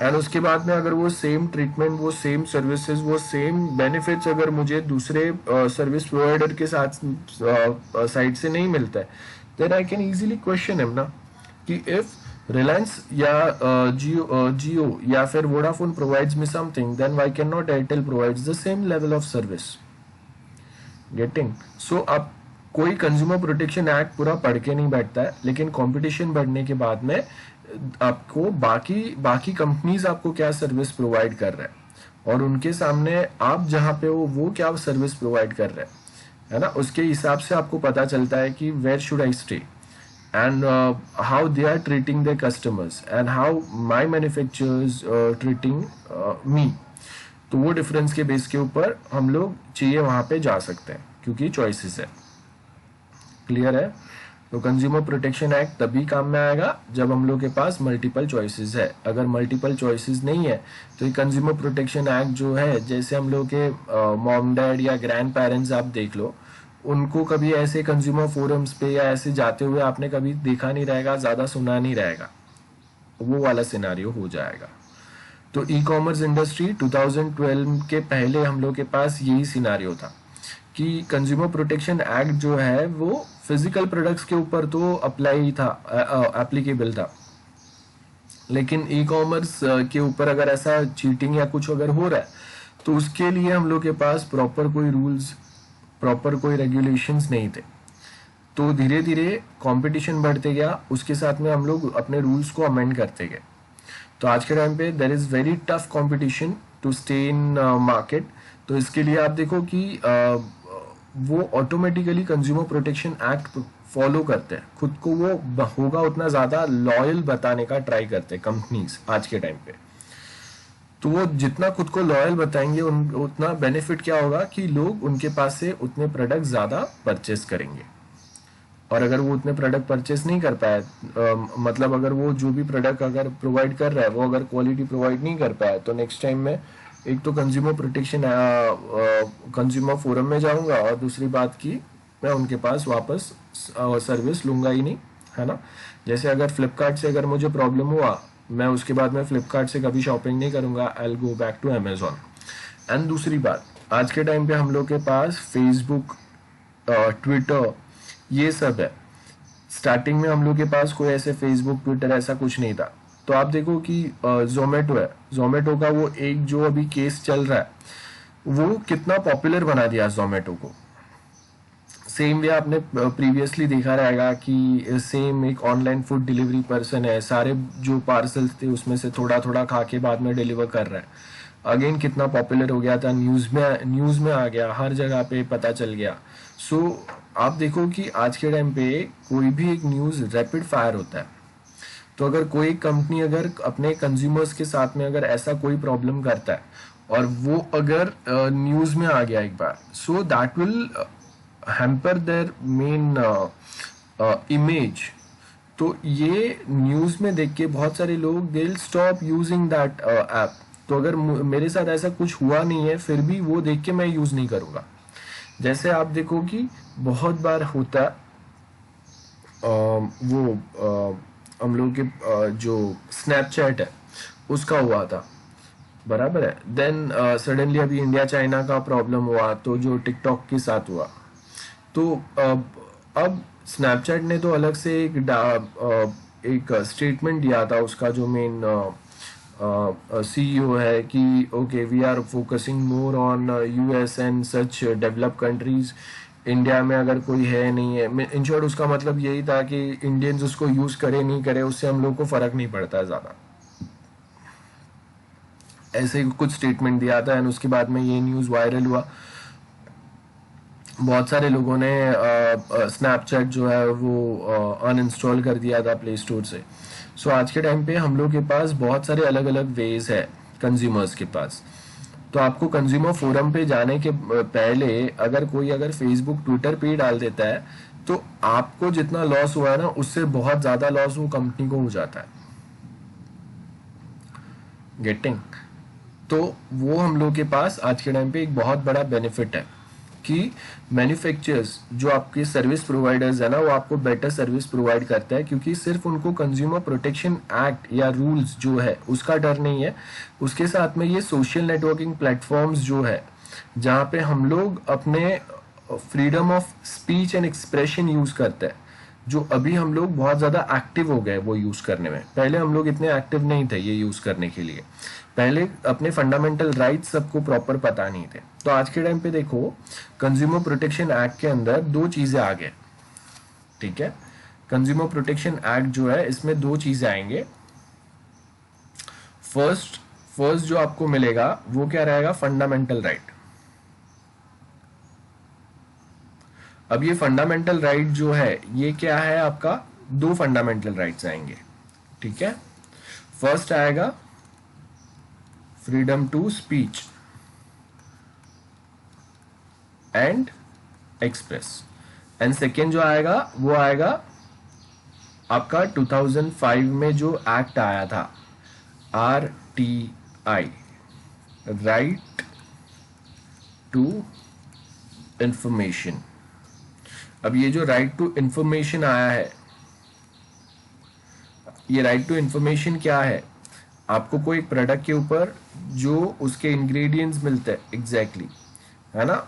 एंड उसके बाद में अगर वो सेम ट्रीटमेंट, वो सेम सर्विसेज, वो सेम बेनिफिट्स अगर मुझे दूसरे सर्विस प्रोवाइडर के साथ साइड से नहीं मिलता है, then I can easily question him ना, कि इफ रिलायंस या जियो या फिर Vodafone provides me something, then why can not Airtel provides the same level of service. Getting? So अब कोई कंज्यूमर प्रोटेक्शन एक्ट पूरा पढ़ के नहीं बैठता है, लेकिन कंपटीशन बढ़ने के बाद में आपको बाकी कंपनीज आपको क्या सर्विस प्रोवाइड कर रहे हैं, और उनके सामने आप जहां पे हो वो क्या सर्विस प्रोवाइड कर रहे हैं, है ना, उसके हिसाब से आपको पता चलता है कि where should I stay, and how they are treating their customers, and how my manufacturers treating me. तो वो डिफरेंस के बेस के ऊपर हम लोग चाहिए वहां पे जा सकते हैं, क्योंकि चॉइसेस है। क्लियर है? तो कंज्यूमर प्रोटेक्शन एक्ट तभी काम में आएगा जब हम लोग के पास मल्टीपल चॉइसेस है। अगर मल्टीपल चॉइसेस नहीं है तो ये कंज्यूमर प्रोटेक्शन एक्ट जो है, जैसे हम लोग के मॉम डैड या ग्रैंड पेरेंट्स आप देख लो, उनको कभी ऐसे कंज्यूमर फोरम्स पे या ऐसे जाते हुए आपने कभी देखा नहीं रहेगा, ज्यादा सुना नहीं रहेगा, वो वाला सिनारियो हो जाएगा। तो ई कॉमर्स इंडस्ट्री 2012 के पहले हम लोग के पास यही सिनारियो था कि कंज्यूमर प्रोटेक्शन एक्ट जो है वो फिजिकल प्रोडक्ट्स के ऊपर तो अप्लाई था, एप्लीकेबल था, लेकिन ई कॉमर्स के ऊपर अगर ऐसा चीटिंग या कुछ अगर हो रहा है तो उसके लिए हम लोग के पास प्रॉपर कोई रूल्स, प्रॉपर कोई रेगुलेशंस नहीं थे। तो धीरे धीरे कंपटीशन बढ़ते गया, उसके साथ में हम लोग अपने रूल्स को अमेंड करते गए। तो आज के टाइम पे there is very tough competition to stay in market. तो इसके लिए आप देखो कि वो automatically consumer protection act follow करते हैं, खुद को वो होगा उतना ज्यादा लॉयल बताने का ट्राई करते हैं कंपनीज आज के टाइम पे। तो वो जितना खुद को लॉयल बताएंगे उतना बेनिफिट क्या होगा कि लोग उनके पास से उतने प्रोडक्ट ज्यादा परचेस करेंगे। और अगर वो उतने प्रोडक्ट परचेस नहीं कर पाए, मतलब अगर वो जो भी प्रोडक्ट अगर प्रोवाइड कर रहा है वो अगर क्वालिटी प्रोवाइड नहीं कर पाया, तो नेक्स्ट टाइम में एक तो कंज्यूमर प्रोटेक्शन कंज्यूमर फोरम में जाऊंगा, और दूसरी बात की मैं उनके पास वापस सर्विस लूंगा ही नहीं, है ना। जैसे अगर फ्लिपकार्ट से अगर मुझे प्रॉब्लम हुआ, मैं उसके बाद में फ्लिपकार्ट से कभी शॉपिंग नहीं करूंगा, I will go back to Amazon. And दूसरी बात, आज के टाइम पे हम लोग के पास फेसबुक, ट्विटर, ये सब है। स्टार्टिंग में हम लोग के पास कोई ऐसे फेसबुक, ट्विटर ऐसा कुछ नहीं था। तो आप देखो कि जोमेटो है, जोमेटो का वो एक जो अभी केस चल रहा है, वो कितना पॉपुलर बना दिया जोमेटो को। सेम वे आपने प्रीवियसली देखा रहेगा कि सेम एक ऑनलाइन फूड डिलीवरी पर्सन है, सारे जो पार्सल्स थे उसमें से थोड़ा थोड़ा खा के बाद में डिलीवर कर रहा है। अगेन कितना पॉपुलर हो गया था, न्यूज में आ गया, हर जगह पे पता चल गया। सो आप देखो कि आज के टाइम पे कोई भी एक न्यूज रैपिड फायर होता है। तो अगर कोई कंपनी अगर अपने कंज्यूमर्स के साथ में अगर ऐसा कोई प्रॉब्लम करता है और वो अगर न्यूज में आ गया एक बार, so that will hamper their main image. तो ये न्यूज में देख के बहुत सारे लोग they will stop using that app. तो अगर मेरे साथ ऐसा कुछ हुआ नहीं है फिर भी वो देख के मैं यूज नहीं करूंगा। जैसे आप देखो कि बहुत बार होता है हम लोग के जो स्नैपचैट है उसका हुआ था, बराबर है। देन सडनली अभी इंडिया चाइना का प्रॉब्लम हुआ, तो जो टिकटॉक के साथ हुआ, तो अब स्नैपचैट ने तो अलग से एक स्टेटमेंट दिया था, उसका जो मेन सीईओ है कि okay we are focusing more on US and such developed countries. India में अगर कोई है नहीं है, इन शॉर्ट उसका मतलब यही था कि इंडियंस उसको यूज करे नहीं करे उससे हम लोग को फर्क नहीं पड़ता है ज्यादा, ऐसे कुछ स्टेटमेंट दिया था। एंड उसके बाद में ये न्यूज वायरल हुआ, बहुत सारे लोगों ने स्नैपचैट जो है वो अनइंस्टॉल कर दिया था प्ले स्टोर से। सो आज के टाइम पे हम लोग के पास बहुत सारे अलग अलग वेज है कंज्यूमर्स के पास। तो आपको कंज्यूमर फोरम पे जाने के पहले अगर कोई अगर फेसबुक, ट्विटर पे ही डाल देता है तो आपको जितना लॉस हुआ है ना, उससे बहुत ज्यादा लॉस वो कंपनी को हो जाता है। गेटिंग? तो वो हम लोग के पास आज के टाइम पे एक बहुत बड़ा बेनिफिट है कि मैन्युफैक्चरर्स जो आपके सर्विस प्रोवाइडर्स है ना, वो आपको बेटर सर्विस प्रोवाइड करता है, क्योंकि सिर्फ उनको कंज्यूमर प्रोटेक्शन एक्ट या रूल्स जो है उसका डर नहीं है। उसके साथ में ये सोशल नेटवर्किंग प्लेटफॉर्म्स जो है, जहाँ पे हम लोग अपने freedom of speech and expression use करते हैं, जो अभी हम लोग बहुत ज्यादा एक्टिव हो गए वो यूज करने में। पहले हम लोग इतने एक्टिव नहीं थे ये यूज करने के लिए, पहले अपने फंडामेंटल राइट्स सबको प्रॉपर पता नहीं थे। तो आज के टाइम पे देखो कंज्यूमर प्रोटेक्शन एक्ट के अंदर दो चीजें आ गए, ठीक है। कंज्यूमर प्रोटेक्शन एक्ट जो है इसमें दो चीजें आएंगे। फर्स्ट जो आपको मिलेगा वो क्या रहेगा, फंडामेंटल राइट। अब ये फंडामेंटल राइट जो है ये क्या है, आपका दो फंडामेंटल राइट्स आएंगे, ठीक है। फर्स्ट आएगा freedom to speech, and express. And second जो आएगा वो आएगा आपका 2005 में जो एक्ट आया था, RTI, राइट टू इंफॉर्मेशन। अब ये जो राइट टू इंफॉर्मेशन आया है, ये राइट टू इंफॉर्मेशन क्या है? आपको कोई एक प्रोडक्ट के ऊपर जो उसके इंग्रेडिएंट्स मिलते हैं एग्जैक्टली, है ना।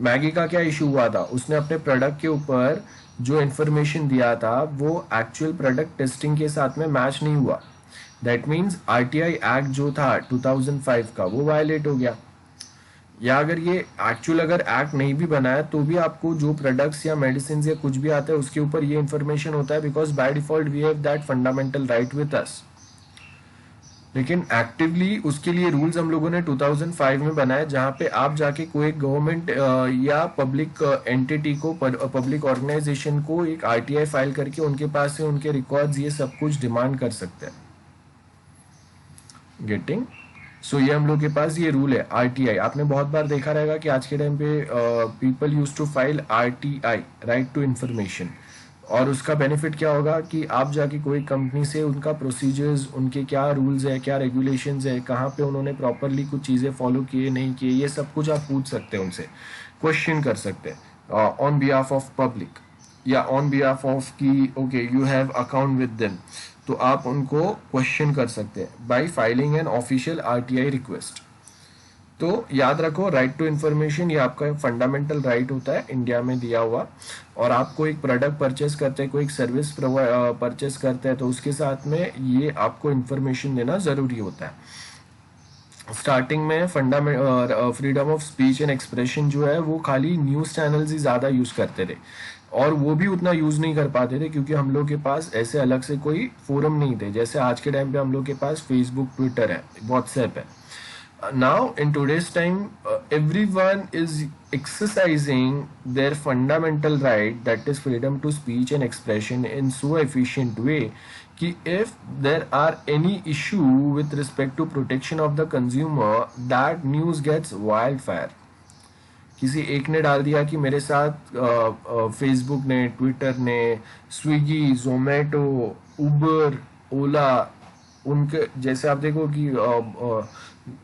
मैगी का क्या इशू हुआ था, उसने अपने प्रोडक्ट के ऊपर जो इंफॉर्मेशन दिया था वो एक्चुअल प्रोडक्ट टेस्टिंग के साथ में मैच नहीं हुआ। दैट मीन्स RTI एक्ट जो था 2005 का वो वायलेट हो गया। या अगर ये एक्चुअल अगर एक्ट नहीं भी बना है तो भी आपको जो प्रोडक्ट्स या मेडिसिन या कुछ भी आता है उसके ऊपर ये इंफॉर्मेशन होता है, because by default we have that fundamental right with us. लेकिन एक्टिवली उसके लिए रूल्स हम लोगों ने 2005 में बनाए, जहां पे आप जाके कोई गवर्नमेंट या पब्लिक एंटिटी को, पब्लिक ऑर्गेनाइजेशन को एक RTI फाइल करके उनके पास से उनके रिकॉर्ड्स ये सब कुछ डिमांड कर सकते हैं। गेटिंग? सो ये हम लोग के पास ये रूल है RTI। आपने बहुत बार देखा रहेगा कि आज के टाइम पे people use to file RTI, right to information. और उसका बेनिफिट क्या होगा कि आप जाके कोई कंपनी से उनका प्रोसीजर्स, उनके क्या रूल्स है, क्या रेगुलेशंस है, कहाँ पे उन्होंने प्रॉपरली कुछ चीज़ें फॉलो किए नहीं किए, ये सब कुछ आप पूछ सकते हैं उनसे, क्वेश्चन कर सकते हैं ऑन बिहाफ ऑफ पब्लिक या ऑन बिहाफ ऑफ की okay you have account with them. तो आप उनको क्वेश्चन कर सकते हैं bye filing an official RTI request. तो याद रखो, राइट टू इंफॉर्मेशन ये आपका फंडामेंटल राइट होता है इंडिया में दिया हुआ। और आप कोई एक प्रोडक्ट परचेस करते हैं, कोई एक सर्विस परचेस करते हैं, तो उसके साथ में ये आपको इंफॉर्मेशन देना जरूरी होता है। स्टार्टिंग में freedom of speech and expression जो है वो खाली न्यूज चैनल्स ही ज्यादा यूज करते थे, और वो भी उतना यूज नहीं कर पाते थे क्योंकि हम लोग के पास ऐसे अलग से कोई फोरम नहीं थे। जैसे आज के टाइम पे हम लोग के पास फेसबुक, ट्विटर है, व्हाट्सएप है। Now in today's time everyone is exercising their fundamental right, that is freedom to speech and expression, in so efficient way कि if there are any issue with respect to protection of the consumer, that news gets wildfire। किसी एक ने डाल दिया कि मेरे साथ Facebook ने, ट्विटर ने, स्विगी, जोमेटो, उबर, ओला, उनके जैसे आप देखो कि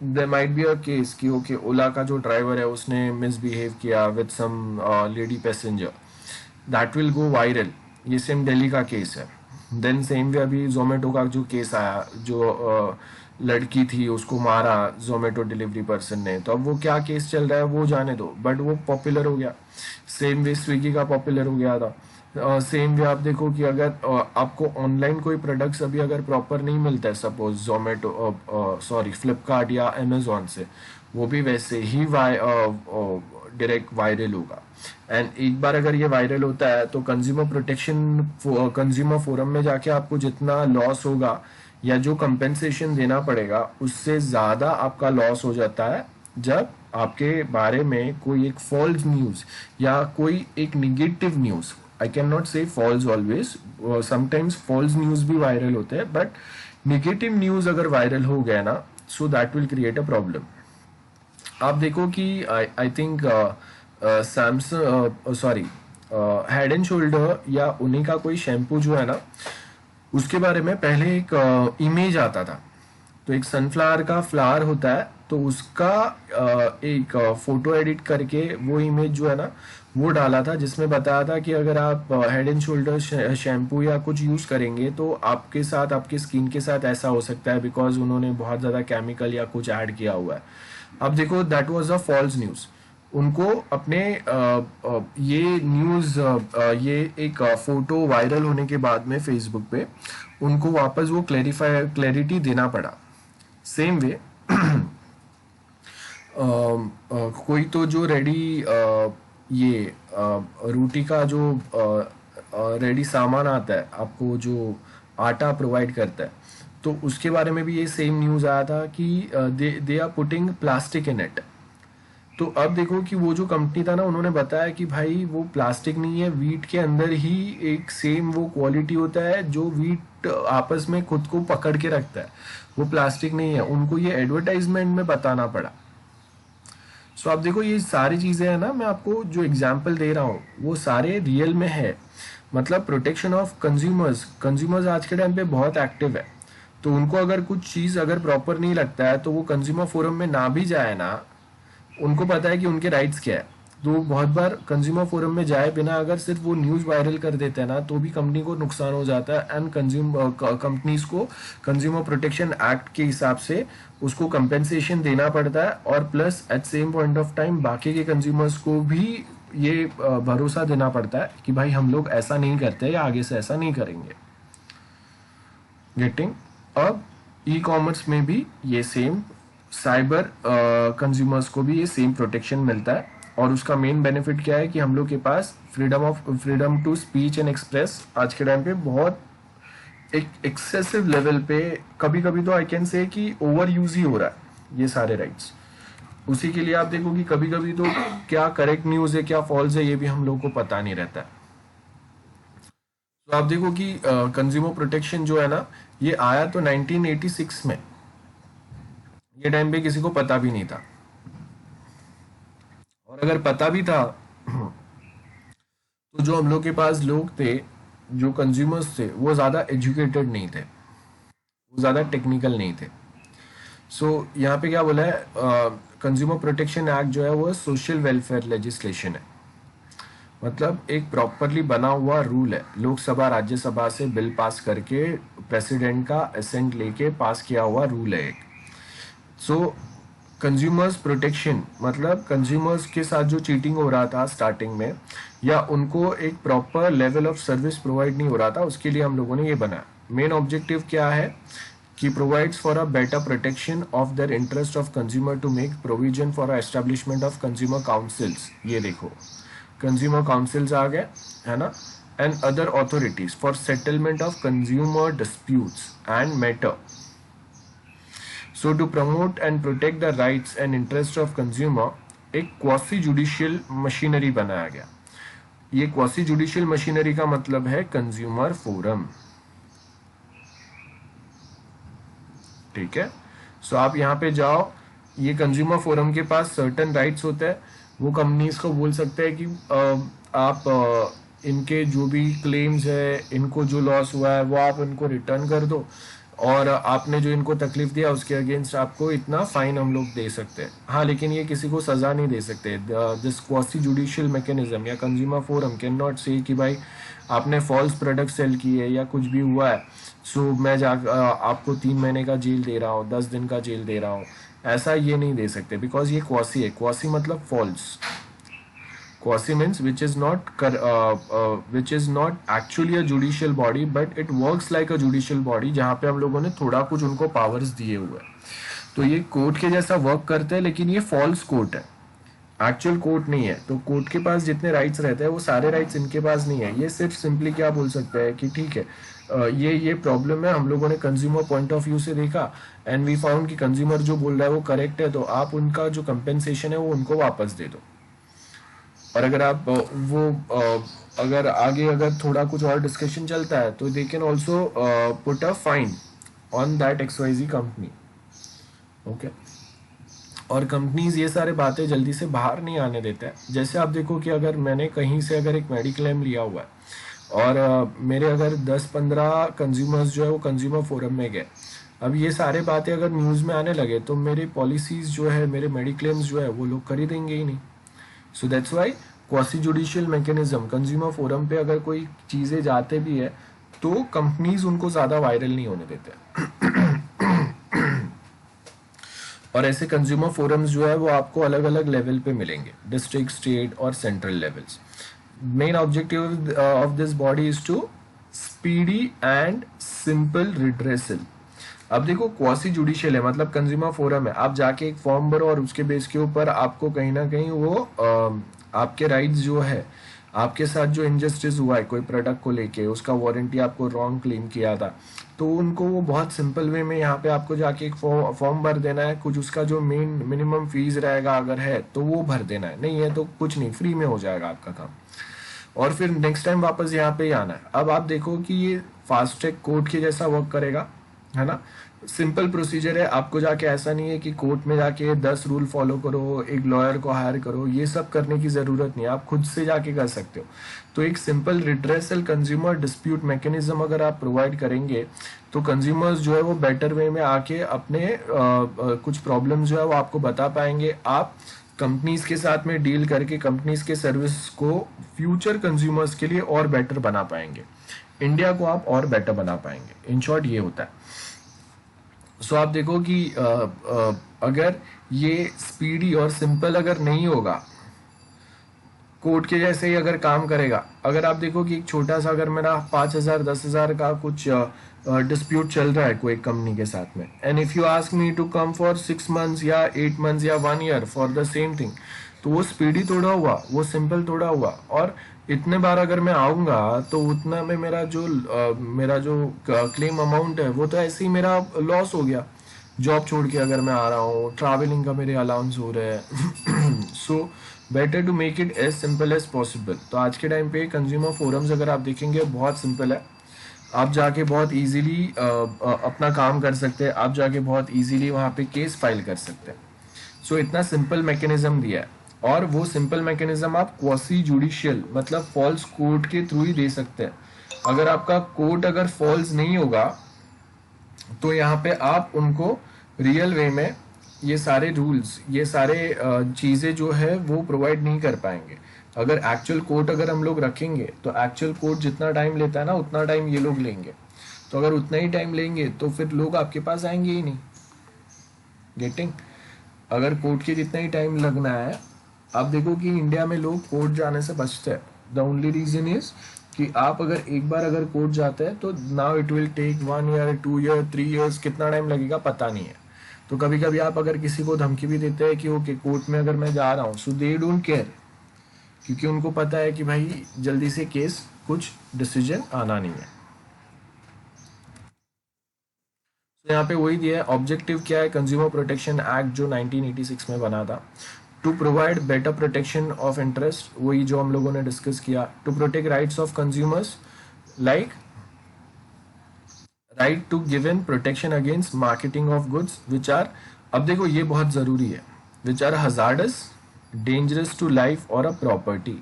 there might be a case कि ओके ओला का जो ड्राइवर है उसने मिसबिहेव किया with some lady passenger, that will go viral. ये सेम दिल्ली का केस है। देन सेम वे अभी जोमेटो का जो केस आया, जो लड़की थी उसको मारा जोमेटो डिलीवरी पर्सन ने, तो अब वो क्या केस चल रहा है वो जाने दो, बट वो पॉपुलर हो गया। सेम वे स्विगी का पॉपुलर हो गया था। सेम वे आप देखो कि अगर आपको ऑनलाइन कोई प्रोडक्ट्स अभी अगर प्रॉपर नहीं मिलता है, सपोज जोमेटो सॉरी फ्लिपकार्ट या अमेजोन से, वो भी वैसे ही डायरेक्ट वायरल होगा। एंड एक बार अगर ये वायरल होता है तो कंज्यूमर फोरम में जाके आपको जितना लॉस होगा या जो कंपेंसेशन देना पड़ेगा उससे ज्यादा आपका लॉस हो जाता है जब आपके बारे में कोई एक फॉल्स न्यूज या कोई एक negative news, I can not say false always, sometimes false news भी वायरल होते हैं, बट निगेटिव न्यूज अगर वायरल हो गया ना, so that will create a problem. आप देखो कि I think Samsung sorry head and shoulder या उन्हीं का कोई शैम्पू जो है ना, उसके बारे में पहले एक इमेज आता था। तो एक सनफ्लावर का फ्लावर होता है, तो उसका एक फोटो एडिट करके वो इमेज जो है ना वो डाला था, जिसमें बताया था कि अगर आप हेड एंड शोल्डर शैम्पू या कुछ यूज करेंगे तो आपके साथ, आपके स्किन के साथ ऐसा हो सकता है, बिकॉज उन्होंने बहुत ज्यादा केमिकल या कुछ ऐड किया हुआ है। अब देखो that was a false news. उनको अपने ये न्यूज ये एक फोटो वायरल होने के बाद में फेसबुक पे उनको वापस वो क्लैरिटी देना पड़ा। सेम वे कोई तो जो रेडी ये रोटी का जो रेडी सामान आता है आपको, जो आटा प्रोवाइड करता है, तो उसके बारे में भी ये सेम न्यूज आया था कि they are putting plastic in it. तो अब देखो कि वो जो कंपनी था ना, उन्होंने बताया कि भाई वो प्लास्टिक नहीं है, वीट के अंदर ही एक सेम वो क्वालिटी होता है जो वीट आपस में खुद को पकड़ के रखता है, वो प्लास्टिक नहीं है। उनको ये एडवर्टाइजमेंट में बताना पड़ा। सो आप देखो ये सारी चीज़ें हैं ना, मैं आपको जो एग्जाम्पल दे रहा हूँ वो सारे रियल में है। मतलब प्रोटेक्शन ऑफ कंज्यूमर्स, कंज्यूमर्स आज के टाइम पे बहुत एक्टिव है। तो उनको अगर कुछ चीज़ अगर प्रॉपर नहीं लगता है तो वो कंज्यूमर फोरम में ना भी जाए ना, उनको पता है कि उनके राइट्स क्या है। तो बहुत बार कंज्यूमर फोरम में जाए बिना अगर सिर्फ वो न्यूज़ वायरल कर देते हैं ना, तो भी कंपनी को नुकसान हो जाता है। एंड कंपनीज को कंज्यूमर प्रोटेक्शन एक्ट के हिसाब से उसको कंपेंसेशन देना पड़ता है, और plus at same point of time बाकी के कंज्यूमर्स को भी ये भरोसा देना पड़ता है कि भाई हम लोग ऐसा नहीं करते या आगे से ऐसा नहीं करेंगे। गेटिंग। अब ई कॉमर्स में भी ये सेम, साइबर कंज्यूमर्स को भी ये सेम प्रोटेक्शन मिलता है। और उसका मेन बेनिफिट क्या है कि हम लोग के पास freedom to speech and express आज के टाइम पे बहुत एक एक्सेसिव लेवल पे, कभी कभी तो आई कैन से कि ओवर यूज ही हो रहा है ये सारे राइट्स। उसी के लिए आप देखो कि कभी कभी तो क्या करेक्ट न्यूज है क्या फॉल्स है ये भी हम लोग को पता नहीं रहता है। तो आप देखो कि कंज्यूमर प्रोटेक्शन जो है ना, ये आया तो 1986 में। ये टाइम पे किसी को पता भी नहीं था, और अगर पता भी था तो जो हम लोग के पास लोग थे, जो कंज्यूमर्स थे, वो ज़्यादा एजुकेटेड नहीं थे, वो ज़्यादा टेक्निकल नहीं थे। सो यहाँ पे क्या बोला है, कंज्यूमर प्रोटेक्शन एक्ट जो है वो सोशल वेलफेयर लेजिस्लेशन है। मतलब एक प्रॉपरली बना हुआ रूल है, लोकसभा राज्यसभा से बिल पास करके प्रेसिडेंट का असेंट लेके पास किया हुआ रूल है एक। सो कंज्यूमर्स प्रोटेक्शन मतलब कंज्यूमर्स के साथ जो चीटिंग हो रहा था स्टार्टिंग में, या उनको एक proper level of service provide नहीं हो रहा था, उसके लिए हम लोगों ने ये बनाया। मेन ऑब्जेक्टिव क्या है कि provides for a better protection of their interest of consumer to make provision for establishment of consumer councils. ये देखो कंज्यूमर काउंसिल्स आ गए, है ना, and other authorities for settlement of consumer disputes and matter. So to promote and protect the rights and interest of consumer, एक quasi judicial machinery बनाया गया। ये क्वासी जुडिशियल मशीनरी का मतलब है कंज्यूमर फोरम। ठीक है। सो आप यहाँ पे जाओ, ये कंज्यूमर फोरम के पास सर्टेन राइट्स होते हैं। वो कंपनीज को बोल सकते हैं कि आप इनके जो भी क्लेम्स है, इनको जो लॉस हुआ है वो आप इनको रिटर्न कर दो, और आपने जो इनको तकलीफ दिया उसके अगेंस्ट आपको इतना फाइन हम लोग दे सकते हैं। हाँ, लेकिन ये किसी को सजा नहीं दे सकते। दिस क्वासी जुडिशियल मैकेनिज्म या कंज्यूमर फोरम कैन नॉट से कि भाई आपने फॉल्स प्रोडक्ट सेल किए या कुछ भी हुआ है, सो मैं आपको 3 महीने का जेल दे रहा हूँ, 10 दिन का जेल दे रहा हूँ, ऐसा ये नहीं दे सकते। बिकॉज ये क्वासी है। क्वासी मतलब false. Quasi means which is not actually a judicial body, but it works like a judicial body, जहाँ पे हम लोगों ने थोड़ा कुछ उनको पावर्स दिए हुए हैं। तो ये कोर्ट के जैसा वर्क करते हैं, लेकिन ये फॉल्स कोर्ट है, एक्चुअल कोर्ट नहीं है। तो कोर्ट के पास जितने राइट्स रहते हैं वो सारे राइट्स इनके पास नहीं है। ये सिर्फ सिंपली क्या बोल सकते हैं कि ठीक है, ये प्रॉब्लम है, हम लोगों ने कंज्यूमर पॉइंट ऑफ व्यू से देखा एंड वी फाउंड कि कंज्यूमर जो बोल रहा है वो करेक्ट है, तो आप उनका जो कंपेंसेशन है वो उनको वापस दे दो। और अगर आप अगर आगे अगर थोड़ा कुछ और डिस्कशन चलता है तो they can also put a fine on that XYZ company. Okay. और कंपनीज ये सारे बातें जल्दी से बाहर नहीं आने देते हैं। जैसे आप देखो कि अगर मैंने कहीं से अगर एक मेडिक्लेम लिया हुआ है और मेरे अगर 10-15 कंज्यूमर्स जो है वो कंज्यूमर फोरम में गए, अब ये सारे बातें अगर न्यूज़ में आने लगे तो मेरी पॉलिसीज जो है, मेरे मेडिक्लेम्स जो है वो लोग खरीदेंगे ही नहीं। सो that's Y quasi judicial mechanism, consumer forum पे अगर कोई चीज़ें जाते भी है तो कंपनीज उनको ज़्यादा वायरल नहीं होने देते। और ऐसे कंज्यूमर फोरम्स जो है वो आपको अलग अलग लेवल पे मिलेंगे, डिस्ट्रिक्ट, स्टेट और central levels. Main objective of this body is to speedy and simple redressal. अब देखो क्वासी जुडिशियल है मतलब कंज्यूमर फोरम है, आप जाके एक फॉर्म भरो और उसके बेस के ऊपर आपको कहीं ना कहीं वो आपके राइट्स जो है, आपके साथ जो इनजस्टिस हुआ है कोई प्रोडक्ट को लेके, उसका वारंटी आपको रॉन्ग क्लेम किया था, तो उनको वो बहुत सिंपल वे में यहाँ पे आपको जाके एक फॉर्म भर देना है। कुछ उसका जो मेन मिनिमम फीस रहेगा अगर है तो वो भर देना है, नहीं है तो कुछ नहीं, फ्री में हो जाएगा आपका काम। और फिर नेक्स्ट टाइम वापस यहाँ पे ही आना है। अब आप देखो कि ये फास्ट ट्रैक कोर्ट के जैसा वर्क करेगा, है ना। सिंपल प्रोसीजर है, आपको जाके ऐसा नहीं है कि कोर्ट में जाके 10 रूल फॉलो करो, एक लॉयर को हायर करो, ये सब करने की ज़रूरत नहीं है, आप खुद से जाके कर सकते हो। तो एक simple redressal consumer dispute mechanism अगर आप प्रोवाइड करेंगे तो कंज्यूमर्स जो है वो बेटर वे में आके अपने कुछ प्रॉब्लम जो है वो आपको बता पाएंगे। आप कंपनीज के साथ में डील करके कंपनीज के सर्विस को फ्यूचर कंज्यूमर्स के लिए और बेटर बना पाएंगे, इंडिया को आप और बेटर बना पाएंगे। इन शॉर्ट ये होता है। सो आप देखो कि अगर ये स्पीडी और सिंपल अगर नहीं होगा, कोर्ट के जैसे ही अगर काम करेगा, अगर आप देखो कि एक छोटा सा अगर मेरा 5,000 10,000 का कुछ डिस्प्यूट चल रहा है कोई कंपनी के साथ में, and if you ask me to come for 6 months या 8 मंथ्स या 1 year for the same thing, तो वो स्पीडी थोड़ा हुआ, वो सिंपल थोड़ा हुआ। और इतने बार अगर मैं आऊंगा तो उतना में मेरा जो क्लेम अमाउंट है वो तो ऐसे ही मेरा लॉस हो गया। जॉब छोड़ के अगर मैं आ रहा हूँ, ट्रैवलिंग का मेरे अलाउंस हो रहे हैं। So better to make it as simple as possible. तो आज के टाइम पे कंज्यूमर फोरम्स अगर आप देखेंगे बहुत सिंपल है, आप जाके बहुत इजीली अपना काम कर सकते हैं, आप जाके बहुत इजीली वहाँ पे केस फाइल कर सकते हैं। सो इतना सिंपल मैकेनिज्म दिया है, और वो सिंपल मैकेनिज्म आप क्वासी जुडिशियल मतलब फॉल्स कोर्ट के थ्रू ही दे सकते हैं। अगर आपका कोर्ट अगर फॉल्स नहीं होगा तो यहाँ पे आप उनको रियल वे में ये सारे रूल्स, ये सारे चीज़ें जो है वो प्रोवाइड नहीं कर पाएंगे। अगर एक्चुअल कोर्ट अगर हम लोग रखेंगे तो एक्चुअल कोर्ट जितना टाइम लेता है ना उतना टाइम ये लोग लेंगे। तो अगर उतना ही टाइम लेंगे तो फिर लोग आपके पास आएंगे ही नहीं। गेटिंग? अगर कोर्ट के जितना ही टाइम लगना है, आप देखो कि इंडिया में लोग कोर्ट जाने से बचते हैं। द ओनली रीजन इज कि आप अगर एक बार अगर कोर्ट जाते हैं तो now it will take 1 year 2 year 3 years, कितना टाइम लगेगा पता नहीं है। तो कभी कभी आप अगर किसी को धमकी भी देते हैं कि ओके कोर्ट में अगर मैं जा रहा हूँ, सो दे डोंट केयर, क्योंकि उनको पता है कि भाई जल्दी से केस कुछ डिसीजन आना नहीं है। तो यहाँ पे वही दिया है, ऑब्जेक्टिव क्या है, कंज्यूमर प्रोटेक्शन एक्ट जो 1986 में बना था, to provide better protection of interest, वही जो हम लोगों ने डिस्कस किया, to protect rights of consumers like right to given protection against marketing of goods which are, अब देखो ये बहुत जरूरी है, which are hazardous dangerous to life और अ प्रॉपर्टी।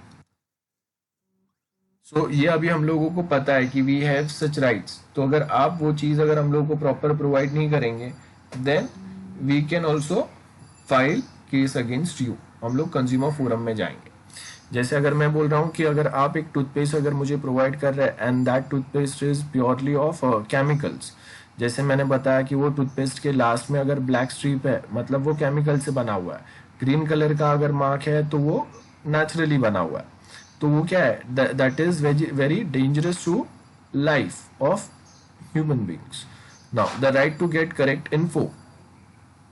सो ये अभी हम लोगों को पता है कि वी हैव सच राइट्स, तो अगर आप वो चीज़ अगर हम लोगों को प्रॉपर प्रोवाइड नहीं करेंगे then we can also file case against you. हम लोग कंज्यूमर फोरम में जाएंगे। जैसे अगर मैं बोल रहा हूँ कि अगर आप एक टूथपेस्ट अगर मुझे प्रोवाइड कर रहे हैं and that toothpaste is purely of chemicals, जैसे मैंने बताया कि वो टूथपेस्ट के लास्ट में अगर ब्लैक स्ट्रीप है मतलब वो केमिकल से बना हुआ है, ग्रीन कलर का अगर मार्क है तो वो नेचुरली बना हुआ है, तो वो क्या है, that is very dangerous to life of human beings. Now the right to get correct info,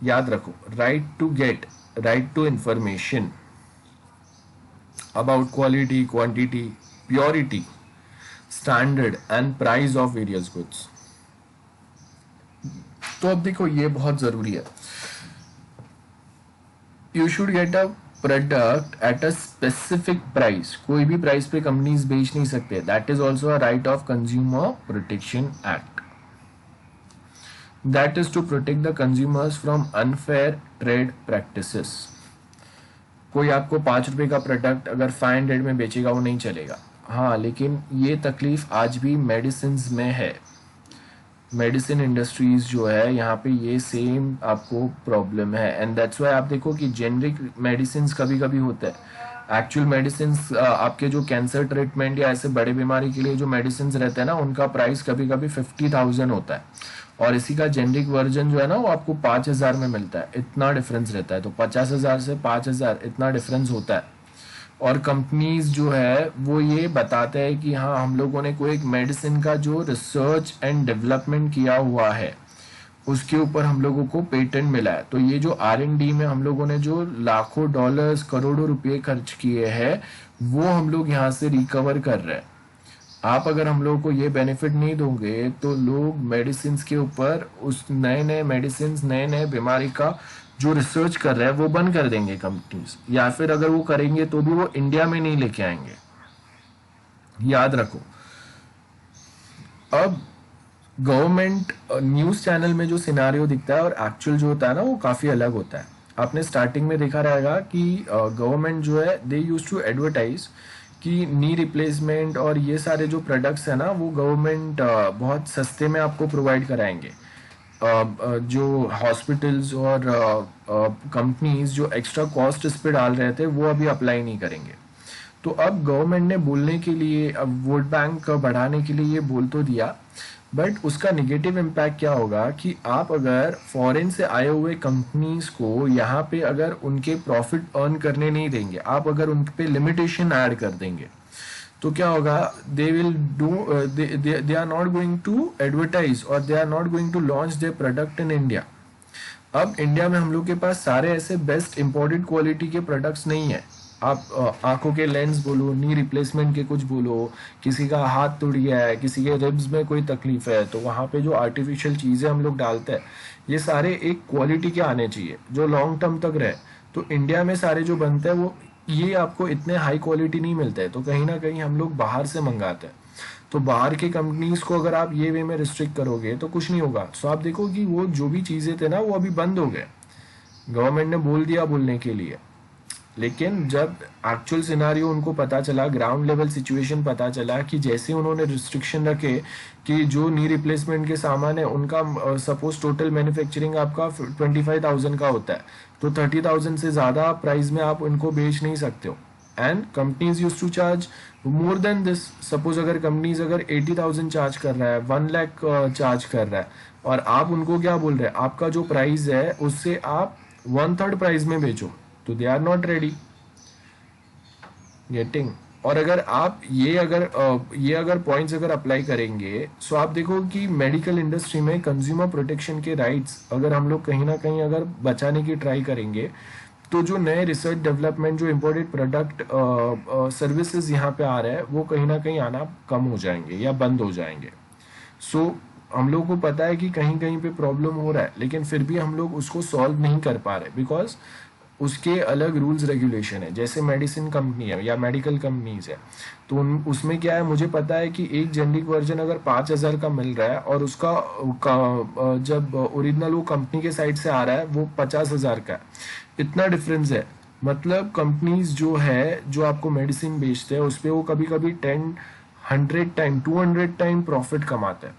याद रखो, right to get, right to information about quality, quantity, purity, standard and price of various goods. तो अब देखो ये बहुत जरूरी है, you should get a product at a specific price, कोई भी प्राइस पे कंपनीज बेच नहीं सकते, that is also a right of consumer protection act, that is to protect the consumers from unfair trade practices. कोई आपको 5 रुपए का प्रोडक्ट अगर 500 में बेचेगा वो नहीं चलेगा। हाँ, लेकिन ये तकलीफ आज भी मेडिसिन में है, मेडिसिन इंडस्ट्रीज जो है यहाँ पे ये सेम आपको प्रॉब्लम है, एंड दैट्स वाई आप देखो कि जेनरिक मेडिसिन कभी कभी होते हैं, एक्चुअल मेडिसिन आपके जो कैंसर ट्रीटमेंट या ऐसे बड़े बीमारी के लिए जो मेडिसिन रहते हैं ना उनका प्राइस कभी कभी 50,000 होता है, और इसी का जेनरिक वर्जन जो है ना वो आपको 5,000 में मिलता है। इतना डिफरेंस रहता है, तो 50,000 से 5,000 इतना डिफरेंस होता है। और कंपनीज जो है वो ये बताते हैं कि हाँ हम लोगों ने कोई एक मेडिसिन का जो रिसर्च एंड डेवलपमेंट किया हुआ है उसके ऊपर हम लोगों को पेटेंट मिला है। तो ये जो R&D में हम लोगों ने जो लाखों डॉलर्स करोड़ों रुपए खर्च किए हैं वो हम लोग यहाँ से रिकवर कर रहे हैं। आप अगर हम लोगों को ये बेनिफिट नहीं दोगे तो लोग मेडिसिन के ऊपर उस नए नए मेडिसिन, नए नए बीमारी का जो रिसर्च कर रहे हैं वो बंद कर देंगे कंपनीज, या फिर अगर वो करेंगे तो भी वो इंडिया में नहीं लेके आएंगे, याद रखो। अब गवर्नमेंट न्यूज़ चैनल में जो सिनारियो दिखता है और एक्चुअल जो होता है ना वो काफ़ी अलग होता है। आपने स्टार्टिंग में देखा रहेगा कि गवर्नमेंट जो है दे यूज टू एडवर्टाइज कि नी रिप्लेसमेंट और ये सारे जो प्रोडक्ट्स हैं ना वो गवर्नमेंट बहुत सस्ते में आपको प्रोवाइड कराएंगे। जो हॉस्पिटल्स और कंपनीज जो एक्स्ट्रा कॉस्ट इस पे डाल रहे थे वो अभी अप्लाई नहीं करेंगे। तो अब गवर्नमेंट ने बोलने के लिए, अब वोट बैंक बढ़ाने के लिए ये बोल तो दिया, बट उसका निगेटिव इम्पैक्ट क्या होगा कि आप अगर फॉरेन से आए हुए कंपनीज को यहाँ पे अगर उनके प्रॉफिट अर्न करने नहीं देंगे, आप अगर उन पे लिमिटेशन ऐड कर देंगे, तो क्या होगा, they will do they are not going to advertise और they are not going to launch their product in India. अब इंडिया में हम लोग के पास सारे ऐसे बेस्ट इंपोर्टेड क्वालिटी के प्रोडक्ट्स नहीं है। आप आंखों के लेंस बोलो, नी रिप्लेसमेंट के कुछ बोलो, किसी का हाथ टूट गया है, किसी के रिब्स में कोई तकलीफ है, तो वहाँ पे जो आर्टिफिशियल चीज़ें हम लोग डालते हैं ये सारे एक क्वालिटी के आने चाहिए जो लॉन्ग टर्म तक रहे। तो इंडिया में सारे जो बनते हैं वो ये आपको इतने हाई क्वालिटी नहीं मिलते हैं, तो कहीं ना कहीं हम लोग बाहर से मंगाते हैं। तो बाहर के कंपनीज को अगर आप ये वे में रिस्ट्रिक्ट करोगे तो कुछ नहीं होगा। सो आप देखो कि वो जो भी चीज़ें थे ना वो अभी बंद हो गए, गवर्नमेंट ने बोल दिया बोलने के लिए, लेकिन जब एक्चुअल सिनारियो उनको पता चला, ग्राउंड लेवल सिचुएशन पता चला कि जैसे उन्होंने रिस्ट्रिक्शन रखे कि जो नी रिप्लेसमेंट के सामान है उनका सपोज टोटल मैन्युफैक्चरिंग आपका 25,000 का होता है, तो 30,000 से ज़्यादा प्राइस में आप उनको बेच नहीं सकते हो। And companies use to charge more than this. Suppose अगर कंपनीज अगर 80,000 चार्ज कर रहा है, 1 लाख चार्ज कर रहा है, और आप उनको क्या बोल रहे हैं, आपका जो प्राइस है उससे आप 1/3 प्राइस में बेचो, तो they are not ready getting. और अगर आप ये अगर पॉइंट्स अगर अप्लाई करेंगे, सो आप देखो कि मेडिकल इंडस्ट्री में कंज्यूमर प्रोटेक्शन के राइट्स अगर हम लोग कहीं ना कहीं अगर बचाने की ट्राई करेंगे, तो जो नए रिसर्च डेवलपमेंट जो इम्पोर्टेड प्रोडक्ट सर्विसेज यहाँ पे आ रहे हैं वो कहीं ना कहीं आना कम हो जाएंगे या बंद हो जाएंगे। सो हम लोग को पता है कि कहीं कहीं पे प्रॉब्लम हो रहा है, लेकिन फिर भी हम लोग उसको सॉल्व नहीं कर पा रहे बिकॉज उसके अलग रूल्स रेगुलेशन है। जैसे मेडिसिन कंपनी है या मेडिकल कंपनीज है, तो उसमें क्या है, मुझे पता है कि एक जेनरिक वर्जन अगर 5,000 का मिल रहा है और उसका जब ओरिजिनल वो कंपनी के साइड से आ रहा है वो 50,000 का है। इतना डिफरेंस है। मतलब कंपनीज जो है जो आपको मेडिसिन बेचते हैं उस पर वो कभी कभी 10, 100 टाइम, 200 टाइम प्रॉफिट कमाते हैं,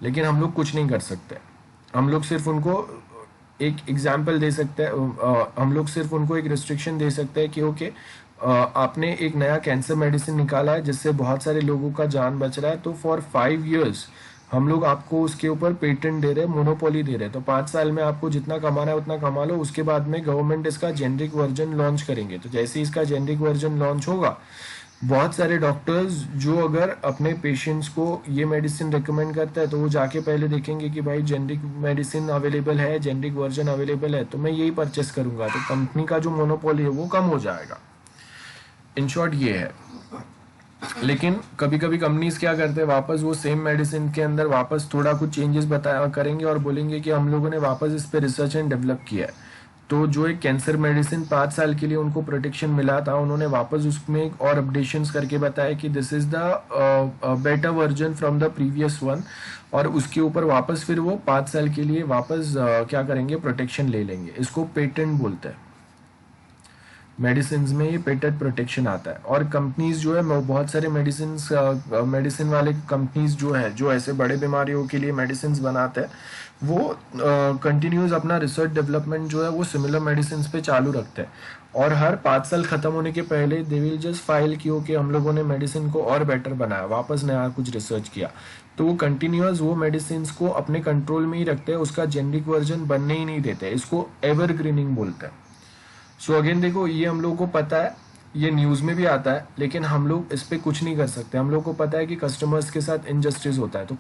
लेकिन हम लोग कुछ नहीं कर सकते। हम लोग सिर्फ उनको एक एग्जाम्पल दे सकते हैं, हम लोग सिर्फ उनको एक रिस्ट्रिक्शन दे सकते हैं कि ओके आपने एक नया कैंसर मेडिसिन निकाला है जिससे बहुत सारे लोगों का जान बच रहा है, तो फॉर 5 years हम लोग आपको उसके ऊपर पेटेंट दे रहे हैं, मोनोपोली दे रहे हैं, तो 5 साल में आपको जितना कमाना है उतना कमा लो। उसके बाद में गवर्नमेंट इसका जेनरिक वर्जन लॉन्च करेंगे, तो जैसे ही इसका जेनरिक वर्जन लॉन्च होगा, बहुत सारे डॉक्टर्स जो अगर अपने पेशेंट्स को ये मेडिसिन रिकमेंड करता है तो वो जाके पहले देखेंगे कि भाई जेनरिक मेडिसिन अवेलेबल है, जेनरिक वर्जन अवेलेबल है, तो मैं यही परचेस करूंगा, तो कंपनी का जो मोनोपोली है वो कम हो जाएगा। इन शॉर्ट ये है। लेकिन कभी कभी कंपनीज क्या करते हैं, वापस वो सेम मेडिसिन के अंदर वापस थोड़ा कुछ चेंजेस बताया करेंगे और बोलेंगे कि हम लोगों ने वापस इस पे रिसर्च एंड डेवलप किया है। तो जो एक कैंसर मेडिसिन 5 साल के लिए उनको प्रोटेक्शन मिला था, उन्होंने वापस उसमें एक और अपडेशंस करके बताया कि this is the better version from the previous one, और उसके ऊपर वापस फिर वो 5 साल के लिए वापस क्या करेंगे, प्रोटेक्शन ले लेंगे। इसको पेटेंट बोलते हैं। मेडिसिन में ये पेटेंट प्रोटेक्शन आता है। और कंपनीज जो है बहुत सारे मेडिसिन वाले कंपनीज जो है जो ऐसे बड़े बीमारियों के लिए मेडिसिन बनाते हैं, वो कंटिन्यूस अपना रिसर्च डेवलपमेंट जो है वो सिमिलर मेडिसिन पे चालू रखते हैं, और हर 5 साल खत्म होने के पहले दे विल जस्ट फाइल की ओके हम लोगों ने मेडिसिन को और बेटर बनाया, वापस नया कुछ रिसर्च किया। तो वो कंटिन्यूस वो मेडिसिन को अपने कंट्रोल में ही रखते हैं, उसका जेनरिक वर्जन बनने ही नहीं देते। इसको एवरग्रीनिंग बोलते हैं। सो अगेन देखो, ये हम लोगों को पता है, ये न्यूज़ में भी आता है, लेकिन हम लोग इस पर कुछ नहीं कर सकते। हम लोग को पता है कि कस्टमर्स के साथ इनजस्टिस होता है, तो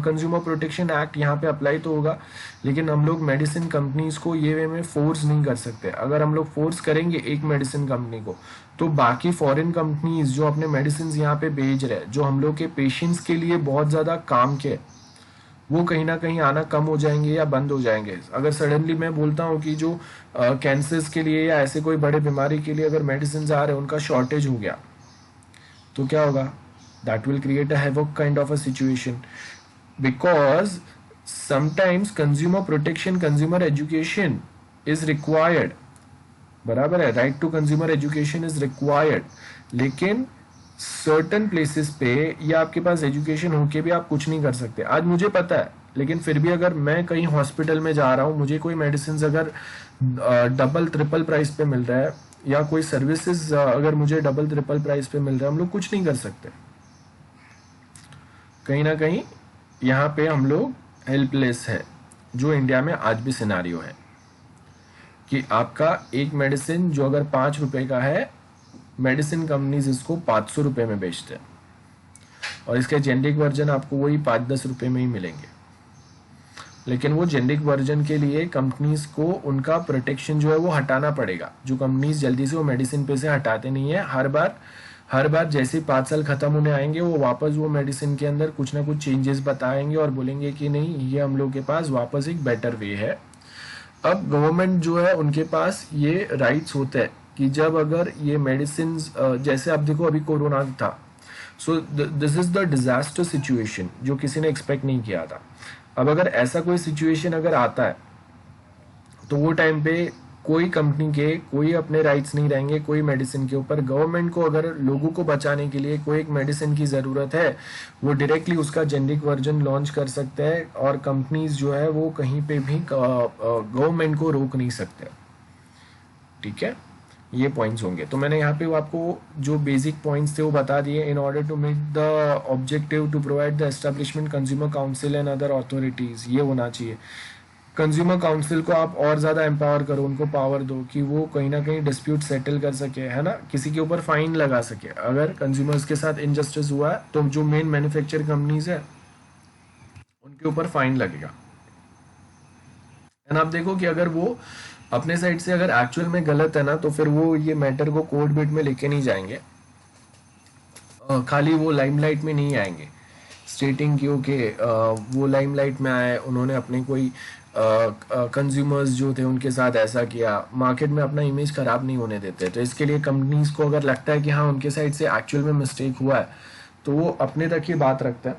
कंज्यूमर प्रोटेक्शन एक्ट यहाँ पे अप्लाई तो होगा, लेकिन हम लोग मेडिसिन कंपनीज को ये वे में फोर्स नहीं कर सकते। अगर हम लोग फोर्स करेंगे एक मेडिसिन कंपनी को, तो बाकी फॉरेन कंपनीज जो अपने मेडिसिन यहाँ पे भेज रहे हैं, जो हम लोग के पेशेंट्स के लिए बहुत ज़्यादा काम के, वो कहीं ना कहीं आना कम हो जाएंगे या बंद हो जाएंगे। अगर सडनली मैं बोलता हूँ कि जो कैंसर्स के लिए या ऐसे कोई बड़े बीमारी के लिए अगर मेडिसिन आ रहे हैं उनका शॉर्टेज हो गया, तो क्या होगा, That will create a havoc kind of a situation, because sometimes consumer protection, consumer education is required. बराबर है, right to consumer education is required, लेकिन सर्टन प्लेसेस पे या आपके पास एजुकेशन होके भी आप कुछ नहीं कर सकते. आज मुझे पता है, लेकिन फिर भी अगर मैं कहीं हॉस्पिटल में जा रहा हूँ, मुझे कोई मेडिसिन अगर डबल ट्रिपल प्राइस पे मिल रहा है, या कोई सर्विसेज अगर मुझे डबल ट्रिपल प्राइस पे मिल रहा है, हम लोग कुछ नहीं कर सकते. कहीं ना कहीं यहाँ पे हम लोग हेल्पलेस है, जो इंडिया में आज भी सिनारियो है कि आपका एक मेडिसिन जो अगर 5 रुपए का है, मेडिसिन कंपनीज इसको 500 रुपए में बेचते हैं, और इसके जेनरिक वर्जन आपको वही 5-10 रुपए में ही मिलेंगे. लेकिन वो जेनरिक वर्जन के लिए कंपनीज को उनका प्रोटेक्शन जो है वो हटाना पड़ेगा, जो कंपनीज जल्दी से वो मेडिसिन पे से हटाते नहीं है. हर बार जैसे 5 साल खत्म होने आएंगे, वो वापस वो मेडिसिन के अंदर कुछ ना कुछ चेंजेस बताएंगे और बोलेंगे कि नहीं, ये हम लोग के पास वापस एक बेटर वे है. अब गवर्नमेंट जो है उनके पास ये राइट्स होते हैं कि जब अगर ये मेडिसिन, जैसे आप देखो अभी कोरोना था, so this is the disaster situation जो किसी ने एक्सपेक्ट नहीं किया था. अब अगर ऐसा कोई सिचुएशन अगर आता है, तो वो टाइम पे कोई कंपनी के कोई अपने राइट्स नहीं रहेंगे कोई मेडिसिन के ऊपर. गवर्नमेंट को अगर लोगों को बचाने के लिए कोई एक मेडिसिन की ज़रूरत है, वो डायरेक्टली उसका जेनरिक वर्जन लॉन्च कर सकते हैं, और कंपनीज जो है वो कहीं पे भी गवर्नमेंट को रोक नहीं सकते. ठीक है, ये पॉइंट्स होंगे. तो मैंने यहाँ पे आपको जो बेसिक पॉइंट्स थे वो बता दिए. In order to make the objective to provide the establishment consumer council and other authorities, ये होना चाहिए. कंज्यूमर काउंसिल को आप और ज़्यादा एम्पावर करो, उनको पावर दो कि वो कहीं ना कहीं डिस्प्यूट सेटल कर सके, है ना, किसी के ऊपर फाइन लगा सके अगर कंज्यूमर्स के साथ इनजस्टिस हुआ है, तो जो मेन मैन्युफैक्चर कंपनीज है उनके ऊपर फाइन लगेगा. एंड आप देखो कि अगर वो अपने साइड से अगर एक्चुअल में गलत है ना, तो फिर वो ये मैटर को कोर्ट बेट में लेके नहीं जाएंगे, खाली वो लाइमलाइट में नहीं आएंगे स्टेटिंग की ओके वो लाइमलाइट में आए, उन्होंने अपने कोई कंज्यूमर्स जो थे उनके साथ ऐसा किया, मार्केट में अपना इमेज खराब नहीं होने देते. तो इसके लिए कंपनीज को अगर लगता है कि हाँ उनके साइड से एक्चुअल में मिस्टेक हुआ है, तो वो अपने तक ही बात रखते हैं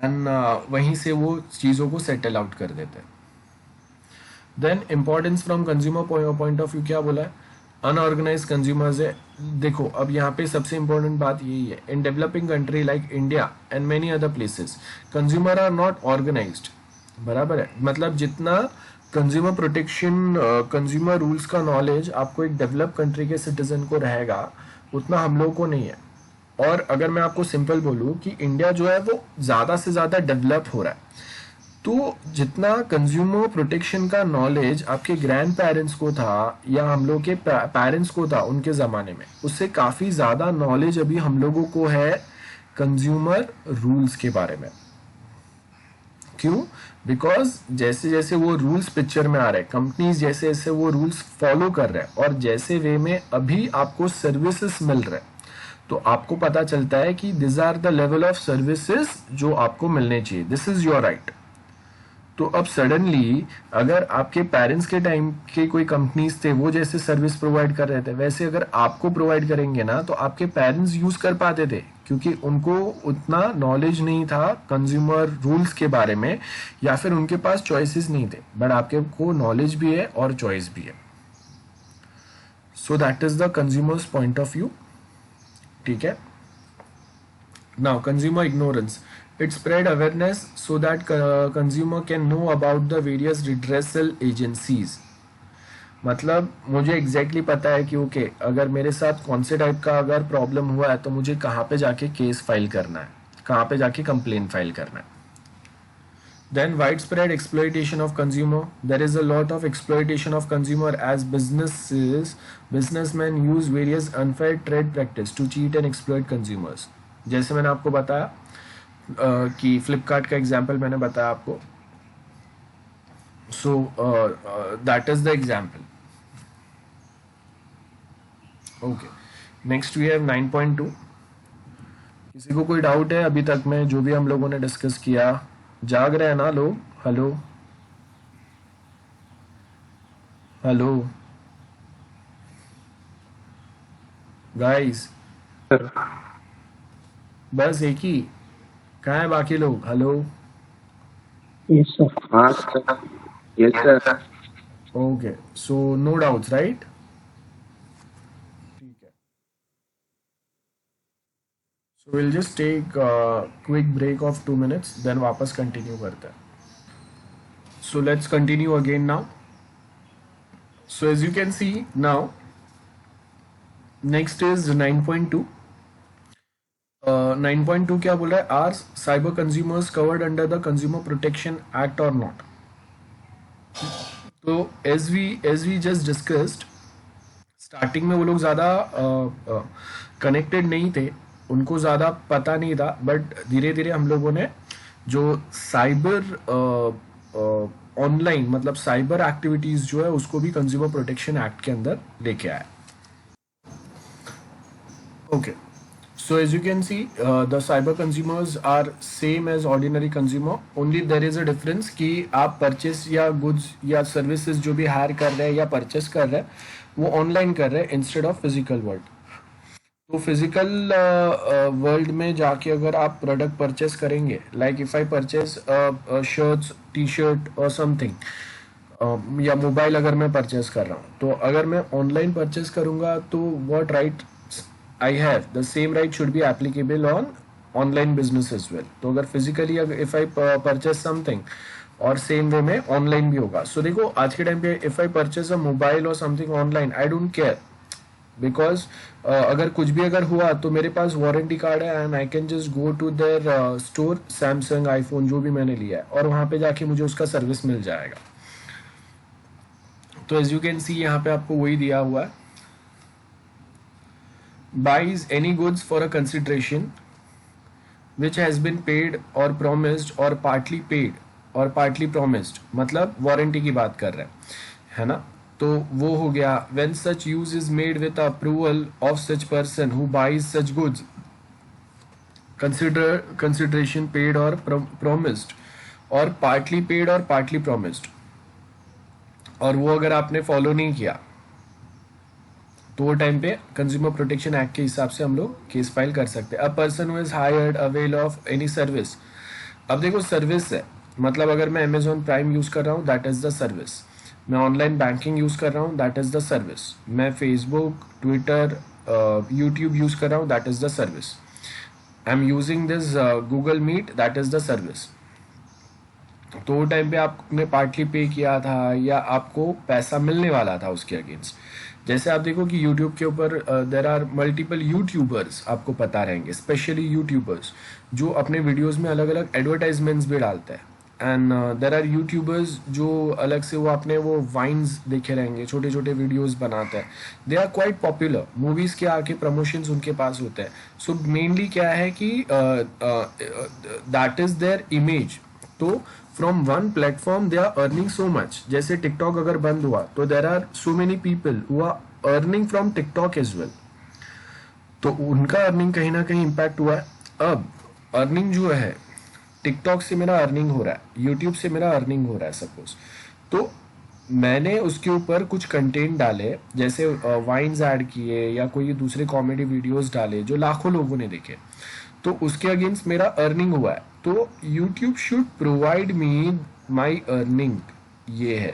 एंड वहीं से वो चीज़ों को सेटल आउट कर देते हैं. Then importance from consumer point of view क्या बोला है, अनऑर्गेनाइज कंज्यूमर्स है. देखो अब यहाँ पे सबसे इंपॉर्टेंट बात यही है, in developing country like India and many other places consumer are not organised. बराबर है, मतलब जितना कंज्यूमर प्रोटेक्शन कंज्यूमर रूल्स का नॉलेज आपको एक डेवलप कंट्री के सिटीजन को रहेगा, उतना हम लोग को नहीं है. और अगर मैं आपको सिंपल बोलूँ कि इंडिया जो है वो ज़्यादा से ज़्यादा डेवलप हो रहा है, तो जितना कंज्यूमर प्रोटेक्शन का नॉलेज आपके ग्रैंड पेरेंट्स को था या हम लोग के पेरेंट्स को था उनके ज़माने में, उससे काफ़ी ज़्यादा नॉलेज अभी हम लोगों को है कंज्यूमर रूल्स के बारे में. क्यों? बिकॉज जैसे जैसे वो रूल्स पिक्चर में आ रहे हैं, कंपनीज जैसे जैसे वो रूल्स फॉलो कर रहे हैं, और जैसे वे में अभी आपको सर्विसेज मिल रहे हैं, तो आपको पता चलता है कि this are the level of services जो आपको मिलने चाहिए, दिस इज योर राइट. तो अब सडनली अगर आपके पेरेंट्स के टाइम के कोई कंपनीज थे वो जैसे सर्विस प्रोवाइड कर रहे थे, वैसे अगर आपको प्रोवाइड करेंगे ना, तो आपके पेरेंट्स यूज कर पाते थे क्योंकि उनको उतना नॉलेज नहीं था कंज्यूमर रूल्स के बारे में, या फिर उनके पास चॉइसेस नहीं थे. बट आपके को नॉलेज भी है और चॉइस भी है. सो that is the consumers point of view. ठीक है. Now, consumer ignorance. It spread awareness so that consumer can know about the various redressal agencies. मतलब मुझे एग्जैक्टली पता है कि ओके अगर मेरे साथ कौन से टाइप का अगर प्रॉब्लम हुआ है, तो मुझे कहाँ पे जाके केस फाइल करना है, कहाँ पे जाके कंप्लेन फाइल करना है. Then widespread exploitation of consumer. There is a lot of exploitation of consumer as businessmen use various unfair trade practice to cheat and exploit consumers. जैसे मैंने आपको बताया कि फ्लिपकार्ट का एग्जाम्पल मैंने बताया आपको, so that is the example. Okay, next we have 9.2. किसी को कोई डाउट है अभी तक में जो भी हम लोगों ने डिस्कस किया? जाग रहे हैं ना लोग? हेलो हेलो गाइस, सर बस एक ही? कहाँ है बाकी लोग? हेलो। Yes sir. हाँ sir. Yes sir. Okay, so no doubts right? ठीक है, so will just take quick break of 2 minutes, then वापस कंटिन्यू करते हैं. So let's continue again now. So as you can see now, next is 9.2. 9.2 क्या बोल रहा है? Are cyber consumers covered under the Consumer Protection Act or not? तो as we just discussed, starting में वो लोग ज़्यादा कनेक्टेड नहीं थे, उनको ज़्यादा पता नहीं था, बट धीरे धीरे हम लोगों ने जो साइबर ऑनलाइन मतलब साइबर एक्टिविटीज़ जो है उसको भी कंज्यूमर प्रोटेक्शन एक्ट के अंदर लेके आया. Okay, so as you can see, the cyber consumers are same as ordinary consumer, only there is a difference कि आप परचेस या गुड्स या सर्विसेज जो भी हायर कर रहे हैं या परचेस कर रहे हैं वो ऑनलाइन कर रहे हैं इंस्टेड ऑफ फिजिकल वर्ल्ड. तो फिजिकल वर्ल्ड में जाके अगर आप प्रोडक्ट परचेस करेंगे, like if I purchase shirts, T shirt और समथिंग, या मोबाइल अगर मैं परचेस कर रहा हूँ, तो अगर मैं ऑनलाइन परचेस करूंगा तो what right I have, the same right should be applicable on online business as well. तो अगर physically if I purchase something और सेम वे में ऑनलाइन भी होगा. सो देखो आज के टाइम पे if I purchase a mobile और something online, I don't care, because अगर कुछ भी अगर हुआ तो मेरे पास वारंटी कार्ड है and I can just go to their store, Samsung, iPhone जो भी मैंने लिया है, और वहां पे जाके मुझे उसका सर्विस मिल जाएगा. तो एज यू कैन सी यहाँ पे आपको वही दिया हुआ है, buys any goods for a consideration which has been paid or promised or partly paid or partly promised, मतलब वारंटी की बात कर रहे हैं, है ना. तो वो हो गया when such use is made with approval of such person who buys such goods, consideration paid or promised और partly paid और partly promised, और वो अगर आपने फॉलो नहीं किया तो वो टाइम पे कंज्यूमर प्रोटेक्शन एक्ट के हिसाब से हम लोग केस फाइल कर सकते हैं. A person who is hired avail of any service, अब देखो सर्विस है मतलब अगर मैं अमेजोन प्राइम यूज कर रहा हूँ दैट इज द सर्विस, मैं ऑनलाइन बैंकिंग यूज कर रहा हूँ दैट इज द सर्विस, मैं फेसबुक, ट्विटर, यूट्यूब यूज कर रहा हूँ that is the service, I am using this Google Meet that is the service. तो वो टाइम पे आपने पार्टली पे किया था या आपको पैसा मिलने वाला था उसके अगेंस्ट. जैसे आप देखो कि यूट्यूब के ऊपर देर आर मल्टीपल यूट्यूबर्स, आपको पता रहेंगे, स्पेशली यूट्यूबर्स जो अपने वीडियोस में अलग अलग एडवर्टाइजमेंट्स भी डालते हैं. एंड देर आर यूट्यूबर्स जो अलग से वो अपने वो वाइन्स देखे रहेंगे, छोटे छोटे वीडियोस बनाते हैं, they are quite popular, movies के आके प्रमोशंस उनके पास होते हैं. सो मेनली क्या है कि दैट इज देयर इमेज. तो from one platform they are earning so much. जैसे टिकटॉक अगर बंद हुआ तो there are so many people who are earning from TikTok as well, तो उनका अर्निंग कहीं ना कहीं इम्पैक्ट हुआ है. अब अर्निंग जो है टिकटॉक से मेरा अर्निंग हो रहा है, यूट्यूब से मेरा अर्निंग हो रहा है सपोज, तो मैंने उसके ऊपर कुछ कंटेंट डाले, जैसे वाइन्स ऐड किए या कोई दूसरे कॉमेडी वीडियोस डाले जो लाखों लोगों ने देखे, तो उसके अगेंस्ट मेरा अर्निंग हुआ है. तो YouTube should provide me my earning, ये है.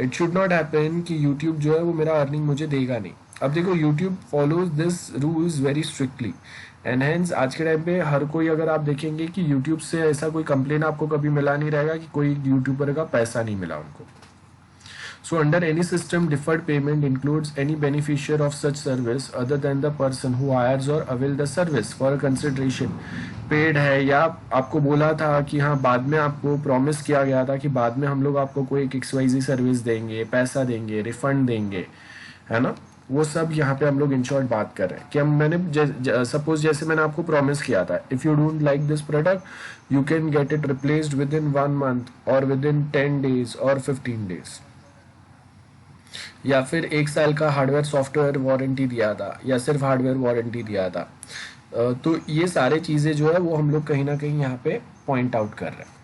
इट शुड नॉट हैपन कि यूट्यूब जो है वो मेरा अर्निंग मुझे देगा नहीं. अब देखो YouTube follows this rules very strictly and hence आज के टाइम पे हर कोई, अगर आप देखेंगे कि यूट्यूब से ऐसा कोई कंप्लेन आपको कभी मिला नहीं रहेगा कि कोई यूट्यूबर का पैसा नहीं मिला उनको. So under any system, deferred payment includes any beneficiary of such service other than the person who hires or avail the service for a consideration. Paid है या आपको बोला था कि हाँ बाद में आपको प्रॉमिस किया गया था कि बाद में हम लोग आपको कोई एक XYZ सर्विस देंगे, पैसा देंगे, रिफंड देंगे, है ना. वो सब यहाँ पे हम लोग इन शॉर्ट बात कर रहे हैं कि हम मैंने सपोज जैसे मैंने आपको प्रॉमिस किया था, if you don't like this product you can get it replaced with in 1 month और विद इन 10 days और 15 days, या फिर 1 साल का हार्डवेयर सॉफ्टवेयर वारंटी दिया था या सिर्फ हार्डवेयर वारंटी दिया था. तो ये सारे चीज़ें जो है वो हम लोग कहीं ना कहीं यहाँ पे पॉइंट आउट कर रहे हैं.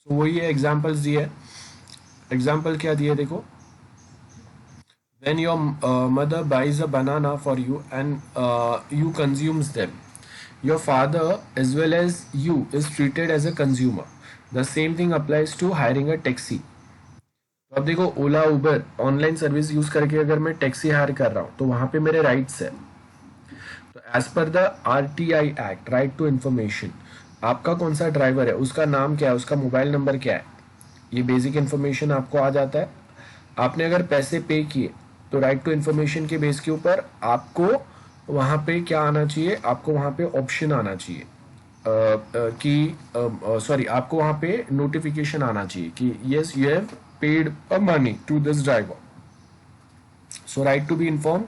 तो वही है, एग्जाम्पल्स दिए. एग्जाम्पल क्या दिए देखो, when your mother buys a banana for you and you consumes them, your father as well as you is treated as a consumer. The same thing applies to hiring a taxi. तो अब देखो, ओला उबर online service use करके अगर मैं taxi hire कर रहा हूँ तो वहां पे मेरे राइट्स है। तो as per the RTI act, right to information, आपका कौन सा ड्राइवर है, उसका नाम क्या है, उसका मोबाइल नंबर क्या है, ये बेसिक इन्फॉर्मेशन आपको आ जाता है। आपने अगर पैसे पे किए तो राइट टू इन्फॉर्मेशन के बेस के ऊपर आपको वहां पे क्या आना चाहिए, आपको वहां पे ऑप्शन आना चाहिए कि सॉरी, आपको वहां पे नोटिफिकेशन आना चाहिए कि yes you have paid a money to this driver. So right to be inform,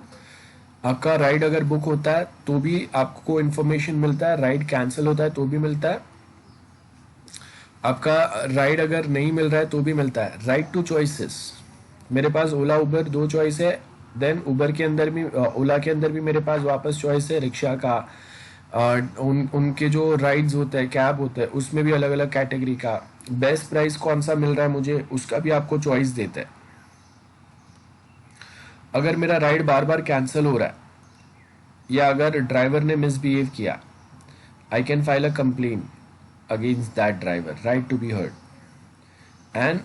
आपका राइड अगर बुक होता है तो भी आपको इन्फॉर्मेशन मिलता है, राइड कैंसिल होता है तो भी मिलता है, आपका राइड अगर नहीं मिल रहा है तो भी मिलता है। राइट टू चॉइसेस, मेरे पास ओला उबर दो चॉइस है, देन उबर के अंदर भी ओला के अंदर भी मेरे पास वापस चॉइस है, रिक्शा का उनके जो राइड्स होते हैं, कैब होते हैं, उसमें भी अलग अलग कैटेगरी का बेस्ट प्राइस कौन सा मिल रहा है मुझे, उसका भी आपको चॉइस देता है। अगर मेरा राइड बार बार कैंसिल हो रहा है या अगर ड्राइवर ने मिसबिहेव किया, I can file a complain against that driver, right to be heard. And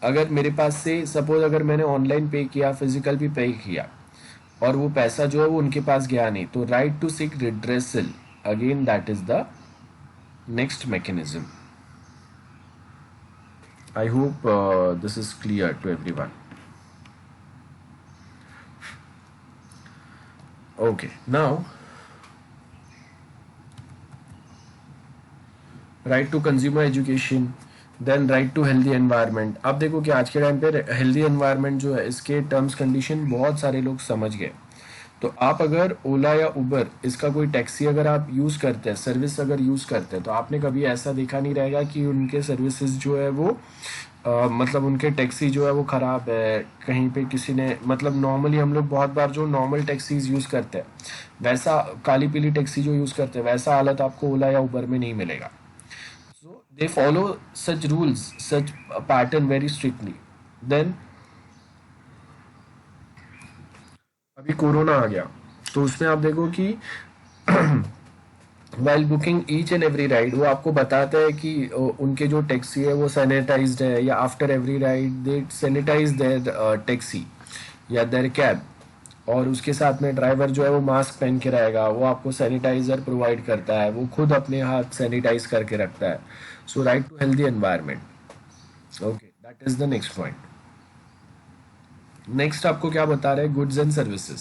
अगर मेरे पास से सपोज अगर मैंने ऑनलाइन पे किया, फिजिकल भी पे किया और वो पैसा जो है वो उनके पास गया नहीं, तो right to seek redressal, again that is the next mechanism. I hope this is clear to everyone. Okay, now right to consumer education, then right to healthy environment. आप देखो कि आज के टाइम पे हेल्दी एनवायरनमेंट जो है, इसके terms condition बहुत सारे लोग समझ गए। तो आप अगर ओला या उबर, इसका कोई टैक्सी अगर आप यूज़ करते हैं, सर्विस अगर यूज़ करते हैं, तो आपने कभी ऐसा देखा नहीं रहेगा कि उनके सर्विसेज जो है वो मतलब उनके टैक्सी जो है वो ख़राब है, कहीं पे किसी ने, मतलब नॉर्मली हम लोग बहुत बार जो नॉर्मल टैक्सीज यूज़ करते हैं, वैसा काली पीली टैक्सी जो यूज़ करते हैं, वैसा हालत आपको ओला या उबर में नहीं मिलेगा। So they follow such rules, such a pattern very strictly. Then अभी कोरोना आ गया तो उसमें आप देखो कि while booking each and every ride वो आपको बताता है कि उनके जो टैक्सी है वो सैनिटाइज्ड है, या after every ride they sanitise their taxi या देयर कैब, और उसके साथ में ड्राइवर जो है वो मास्क पहन के रहेगा, वो आपको सैनिटाइजर प्रोवाइड करता है, वो खुद अपने हाथ सैनिटाइज करके रखता है। So right to healthy environment, okay, that is the next point. Next आपको क्या बता रहे हैं, goods and services.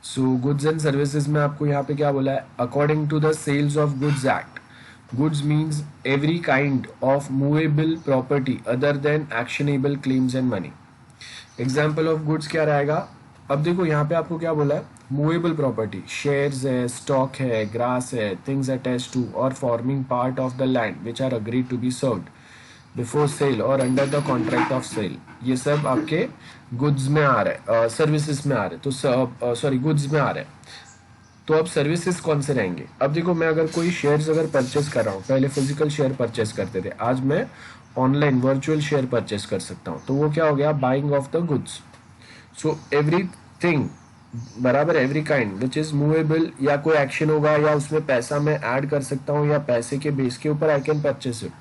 So goods and services में आपको यहाँ पे क्या बोला है, according to the sales of goods act, goods means every kind of movable property other than actionable claims and money. Example of goods क्या रहेगा, अब देखो यहाँ पे आपको क्या बोला है, मूवेबल प्रॉपर्टी, शेयर्स है, स्टॉक है, ग्रास है, थिंग्स अटैच टू और forming part of the land which are agreed to be served before sale और under the contract of sale, ये सब आपके गुड्स में आ रहे हैं, सर्विसेज में आ रहे हैं, तो सॉरी गुड्स में आ रहे हैं। तो अब सर्विसेज कौन से रहेंगे, अब देखो मैं अगर कोई शेयर्स अगर परचेस कर रहा हूँ, पहले फिजिकल शेयर परचेस करते थे, आज मैं ऑनलाइन वर्चुअल शेयर परचेस कर सकता हूँ, तो वो क्या हो गया, buying of the goods. So everything बराबर, every kind which is movable, या कोई एक्शन होगा या उसमें पैसा मैं ऐड कर सकता हूँ या पैसे के बेस के ऊपर आई कैन परचेस इट,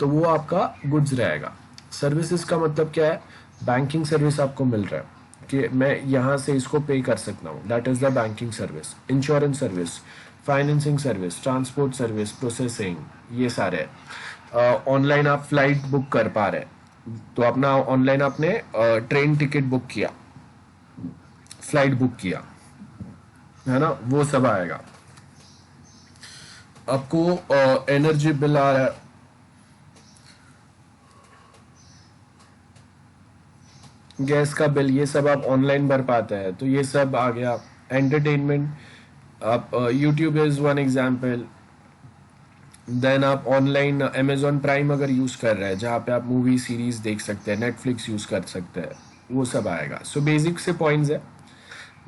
तो वो आपका गुड्स रहेगा। सर्विसेज का मतलब क्या है, बैंकिंग सर्विस आपको मिल रहा है कि मैं यहाँ से इसको पे कर सकता हूँ, that is the banking service. Insurance service, financing service, transport service, processing, ये सारे। ऑनलाइन आप फ्लाइट बुक कर पा रहे, तो अपना ऑनलाइन आपने ट्रेन टिकट बुक किया, फ्लाइट बुक किया, है ना, वो सब आएगा। आपको एनर्जी बिल आ रहा है, गैस का बिल, ये सब आप ऑनलाइन भर पाते हैं, तो ये सब आ गया। एंटरटेनमेंट, आप YouTube is one example. Then आप ऑनलाइन अमेजोन प्राइम अगर यूज कर रहे हैं, जहाँ पे आप मूवी सीरीज देख सकते हैं, नेटफ्लिक्स यूज कर सकते हैं, वो सब आएगा। सो बेसिक से पॉइंट्स है।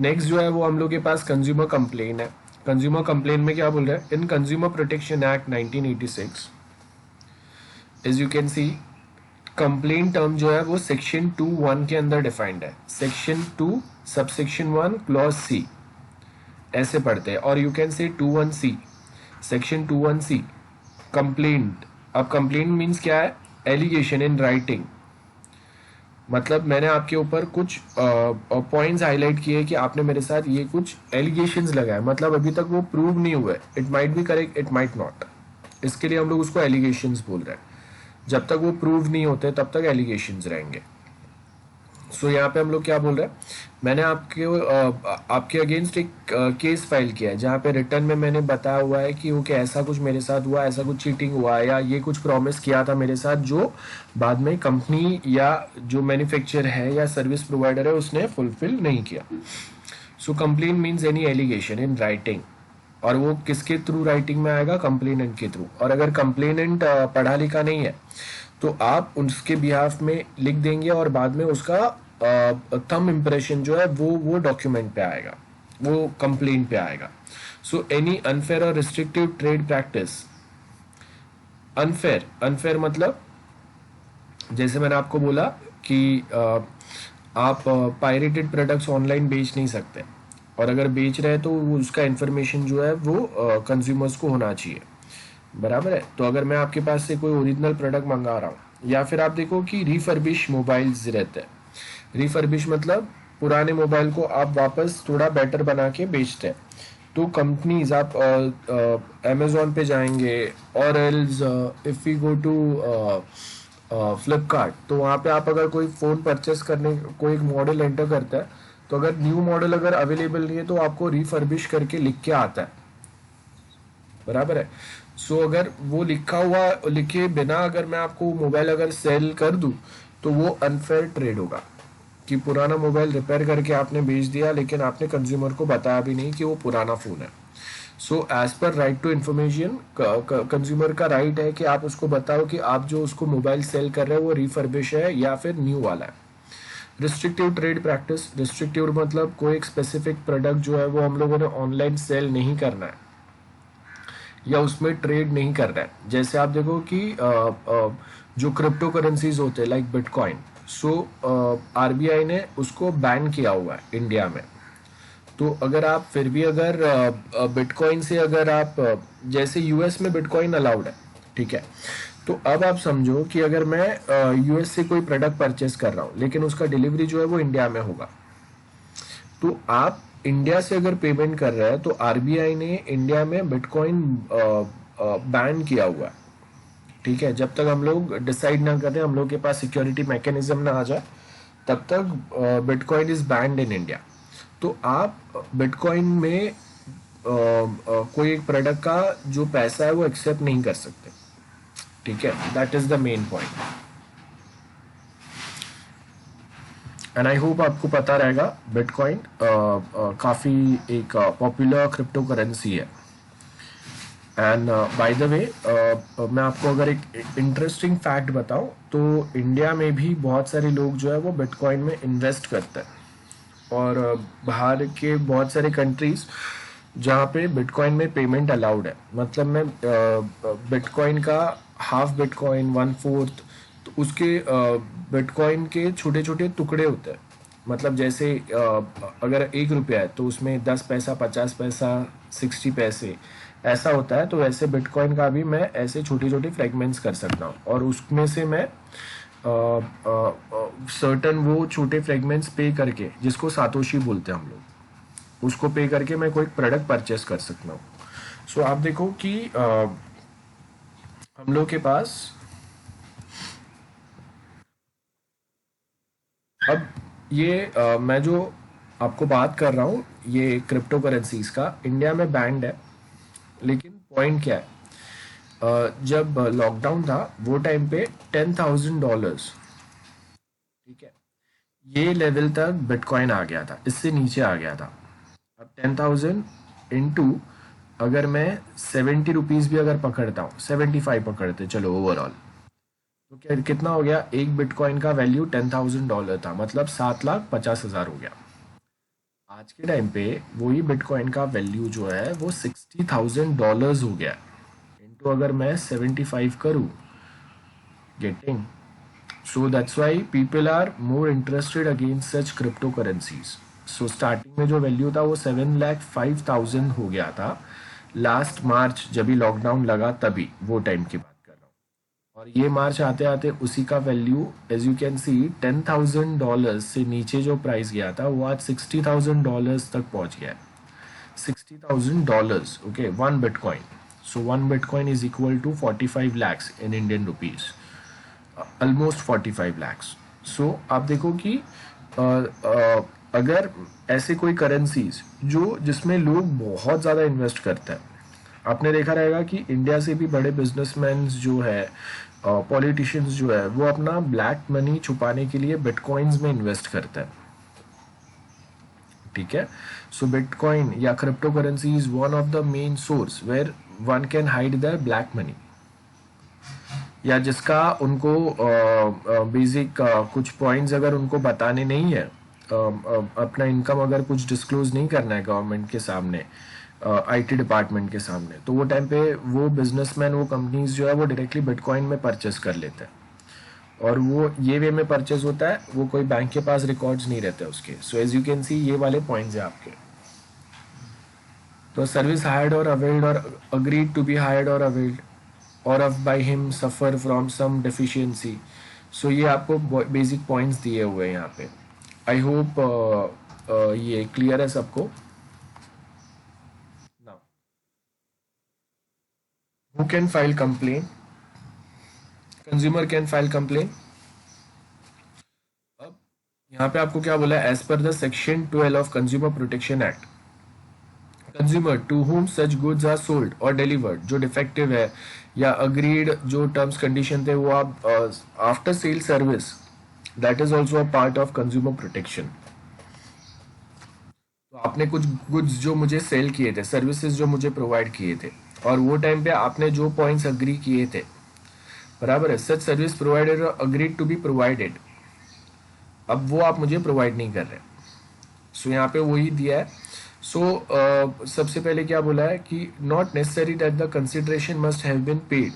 नेक्स्ट जो है वो हम लोग के पास कंज्यूमर कंप्लेन है। कंज्यूमर कंप्लेन में क्या बोल रहे हैं, in consumer protection act 1986 as you can see, complain term जो है वो सेक्शन 2(1) के अंदर डिफाइंड है, सेक्शन 2 सबसेक्शन 1 क्लॉज सी, ऐसे पढ़ते हैं। और you can say 2(1)(c), section 2(1)(c) complaint. अब कंप्लेंट मीन्स क्या है? Allegation in writing. मतलब मैंने आपके ऊपर कुछ पॉइंट्स हाईलाइट किए कि आपने मेरे साथ ये कुछ एलिगेशंस लगाए, मतलब अभी तक वो प्रूव नहीं हुए। It might be correct, it might not, इसके लिए हम लोग उसको एलिगेशंस बोल रहे हैं। जब तक वो प्रूव नहीं होते तब तक एलिगेशंस रहेंगे। सो यहाँ पे हम लोग क्या बोल रहे हैं, मैंने आपके अगेंस्ट एक केस फाइल किया है जहाँ पे रिटर्न में मैंने बताया हुआ है कि ओके ऐसा कुछ मेरे साथ हुआ, ऐसा कुछ चीटिंग हुआ, या ये कुछ प्रॉमिस किया था मेरे साथ जो बाद में कंपनी या जो मैन्युफैक्चर है या सर्विस प्रोवाइडर है उसने फुलफिल नहीं किया। So complain means any allegation in writing, और वो किसके थ्रू राइटिंग में आएगा? कंप्लेनेंट के थ्रू। और अगर कंप्लेनेंट पढ़ा लिखा नहीं है तो आप उसके बिहाफ में लिख देंगे और बाद में उसका थंब इम्प्रेशन जो है वो डॉक्यूमेंट पे आएगा, वो कंप्लेन पे आएगा। सो एनी अनफेयर और रिस्ट्रिक्टिव ट्रेड प्रैक्टिस। अनफेयर मतलब जैसे मैंने आपको बोला कि आप पायरेटेड प्रोडक्ट्स ऑनलाइन बेच नहीं सकते, और अगर बेच रहे हैं तो उसका इंफॉर्मेशन जो है वो कंज्यूमर्स को होना चाहिए, बराबर है। तो अगर मैं आपके पास से कोई ओरिजिनल प्रोडक्ट मंगा रहा हूँ, या फिर आप देखो कि रिफर्बिश मोबाइल्स रहते हैं। रिफर्बिश मतलब पुराने मोबाइल को आप वापस थोड़ा बेटर बना के बेचते हैं। तो कंपनीज, आप अमेजोन पे जाएंगे, और else if we go to Flipkart, तो वहाँ पे आप अगर कोई फ़ोन परचेस करने, कोई एक मॉडल एंटर करता है, तो अगर न्यू मॉडल अगर अवेलेबल नहीं है तो आपको रिफर्बिश करके लिख के आता है, बराबर है। सो अगर वो लिखा हुआ, लिखे बिना अगर मैं आपको मोबाइल अगर सेल कर दूं तो वो अनफेयर ट्रेड होगा, कि पुराना मोबाइल रिपेयर करके आपने बेच दिया लेकिन आपने कंज्यूमर को बताया भी नहीं कि वो पुराना फ़ोन है। So as per right to information, consumer का राइट है कि आप उसको बताओ कि आप जो उसको मोबाइल सेल कर रहे हो वो रिफर्बिश है या फिर न्यू वाला है। Restrictive trade practice. रिस्ट्रिक्टिव मतलब कोई एक स्पेसिफिक प्रोडक्ट जो है वो हम लोगों ने ऑनलाइन सेल नहीं करना है या उसमें ट्रेड नहीं कर रहा है। जैसे आप देखो कि जो क्रिप्टो करेंसीज होते हैं लाइक बिटकॉइन, सो आरबीआई ने उसको बैन किया हुआ है इंडिया में। तो अगर आप फिर भी अगर बिटकॉइन से अगर आप जैसे यूएस में बिटकॉइन अलाउड है, ठीक है, तो अब आप समझो कि अगर मैं यूएस से कोई प्रोडक्ट परचेस कर रहा हूँ लेकिन उसका डिलीवरी जो है वो इंडिया में होगा, तो आप इंडिया से अगर पेमेंट कर रहे हैं तो आरबीआई ने इंडिया में बिटकॉइन बैन किया हुआ है, ठीक है। जब तक हम लोग डिसाइड ना करें, हम लोग के पास सिक्योरिटी मैकेनिज्म ना आ जाए, तब तक bitcoin is band in India. तो आप बिटकॉइन में कोई एक प्रोडक्ट का जो पैसा है वो एक्सेप्ट नहीं कर सकते, ठीक है। That is the main point, and I hope आपको पता रहेगा बिटकॉइन काफ़ी एक पॉपुलर क्रिप्टो करेंसी है। एंड बाय द वे, मैं आपको अगर एक इंटरेस्टिंग फैक्ट बताऊं तो इंडिया में भी बहुत सारे लोग जो है वो बिटकॉइन में इन्वेस्ट करते हैं, और बाहर के बहुत सारे कंट्रीज जहाँ पे बिटकॉइन में पेमेंट अलाउड है। मतलब मैं बिटकॉइन का हाफ बिटकॉइन, 1/4, तो उसके बिटकॉइन के छोटे छोटे टुकड़े होते हैं। मतलब जैसे अगर 1 रुपया है तो उसमें 10 पैसा, 50 पैसा, 60 पैसे ऐसा होता है। तो वैसे बिटकॉइन का भी मैं ऐसे छोटी छोटी फ्रेगमेंट्स कर सकता हूँ, और उसमें से मैं सर्टन वो छोटे फ्रेगमेंट्स पे करके, जिसको सातोशी बोलते हैं हम लोग, उसको पे करके मैं कोई प्रोडक्ट परचेस कर सकता हूँ। सो आप देखो कि हम लोग के पास अब ये मैं जो आपको बात कर रहा हूँ ये क्रिप्टो करेंसीज का, इंडिया में बैंड है। लेकिन पॉइंट क्या है, जब लॉकडाउन था वो टाइम पे $10,000, ठीक है, ये लेवल तक बिटकॉइन आ गया था, इससे नीचे आ गया था। अब 10,000 इंटू अगर मैं 70 रुपीज़ भी अगर पकड़ता हूँ, 75 पकड़ते चलो ओवरऑल, तो क्या कितना हो गया? एक बिटकॉइन का वैल्यू $10,000 था, मतलब 7,50,000 हो गया। आज के टाइम पे वही बिटकॉइन का वैल्यू जो है वो $60,000 हो गया। इनटू अगर मैं 75 करूँ, getting, so that's why people are more interested against such crypto currencies. So starting में जो वैल्यू था वो 7,05,000 हो गया था लास्ट मार्च, जब भी लॉकडाउन लगा तभी, वो टाइम की बात कर रहा हूँ. और ये मार्च आते आते उसी का value as you can see $10,000 से नीचे जो प्राइस गया था वो आज $60,000 तक पहुंच गया है. $60,000, okay, one Bitcoin. So one Bitcoin is equal to 45 lakhs in Indian rupees, almost 45 lakhs. So आप देखो कि अगर ऐसे कोई करेंसीज जो जिसमें लोग बहुत ज़्यादा इन्वेस्ट करते हैं, आपने देखा रहेगा कि इंडिया से भी बड़े बिजनेसमैन जो है, पॉलिटिशियंस जो है, वो अपना ब्लैक मनी छुपाने के लिए बिटकॉइंस में इन्वेस्ट करते हैं. ठीक है. सो बिटकॉइन या crypto currency is one of the main source where one can hide the black money, या जिसका उनको बेसिक कुछ पॉइंट्स अगर उनको बताने नहीं है, अपना इनकम अगर कुछ डिस्क्लोज नहीं करना है गवर्नमेंट के सामने, आईटी डिपार्टमेंट के सामने, तो वो टाइम पे वो बिजनेसमैन, वो कंपनीज जो है वो डायरेक्टली बिटकॉइन में परचेस कर लेते हैं. और वो ये वे में परचेज होता है, वो कोई बैंक के पास रिकॉर्ड्स नहीं रहते उसके. So as you can see ये वाले पॉइंट्स हैं आपके. तो सर्विस हायर्ड और अवेल्ड और अग्रीड टू बी हायर्ड और अवेल्ड और of by him suffer from some deficiency. So ये आपको बेसिक पॉइंट्स दिए हुए हैं यहाँ पे. आई होप ये क्लियर है सबको. Now who can file complain? Consumer can file complain. अब यहाँ पे आपको क्या बोला है? As per the section 12 of consumer protection act, consumer to whom such goods are sold और डिलीवर्ड, जो डिफेक्टिव है या अग्रीड जो टर्म्स कंडीशन थे वो आप after sale service, that is also a part of consumer protection. तो आपने कुछ गुड्स जो मुझे सेल किए थे, सर्विसेज जो मुझे प्रोवाइड किए थे, और वो टाइम पे आपने जो पॉइंट्स अग्री किए थे, बराबर है, सच सर्विस प्रोवाइडेड और अग्रीड टू बी प्रोवाइडेड, अब वो आप मुझे प्रोवाइड नहीं कर रहे. सो यहाँ पे वही दिया है. सो सबसे पहले क्या बोला है कि not necessary that the consideration must have been paid,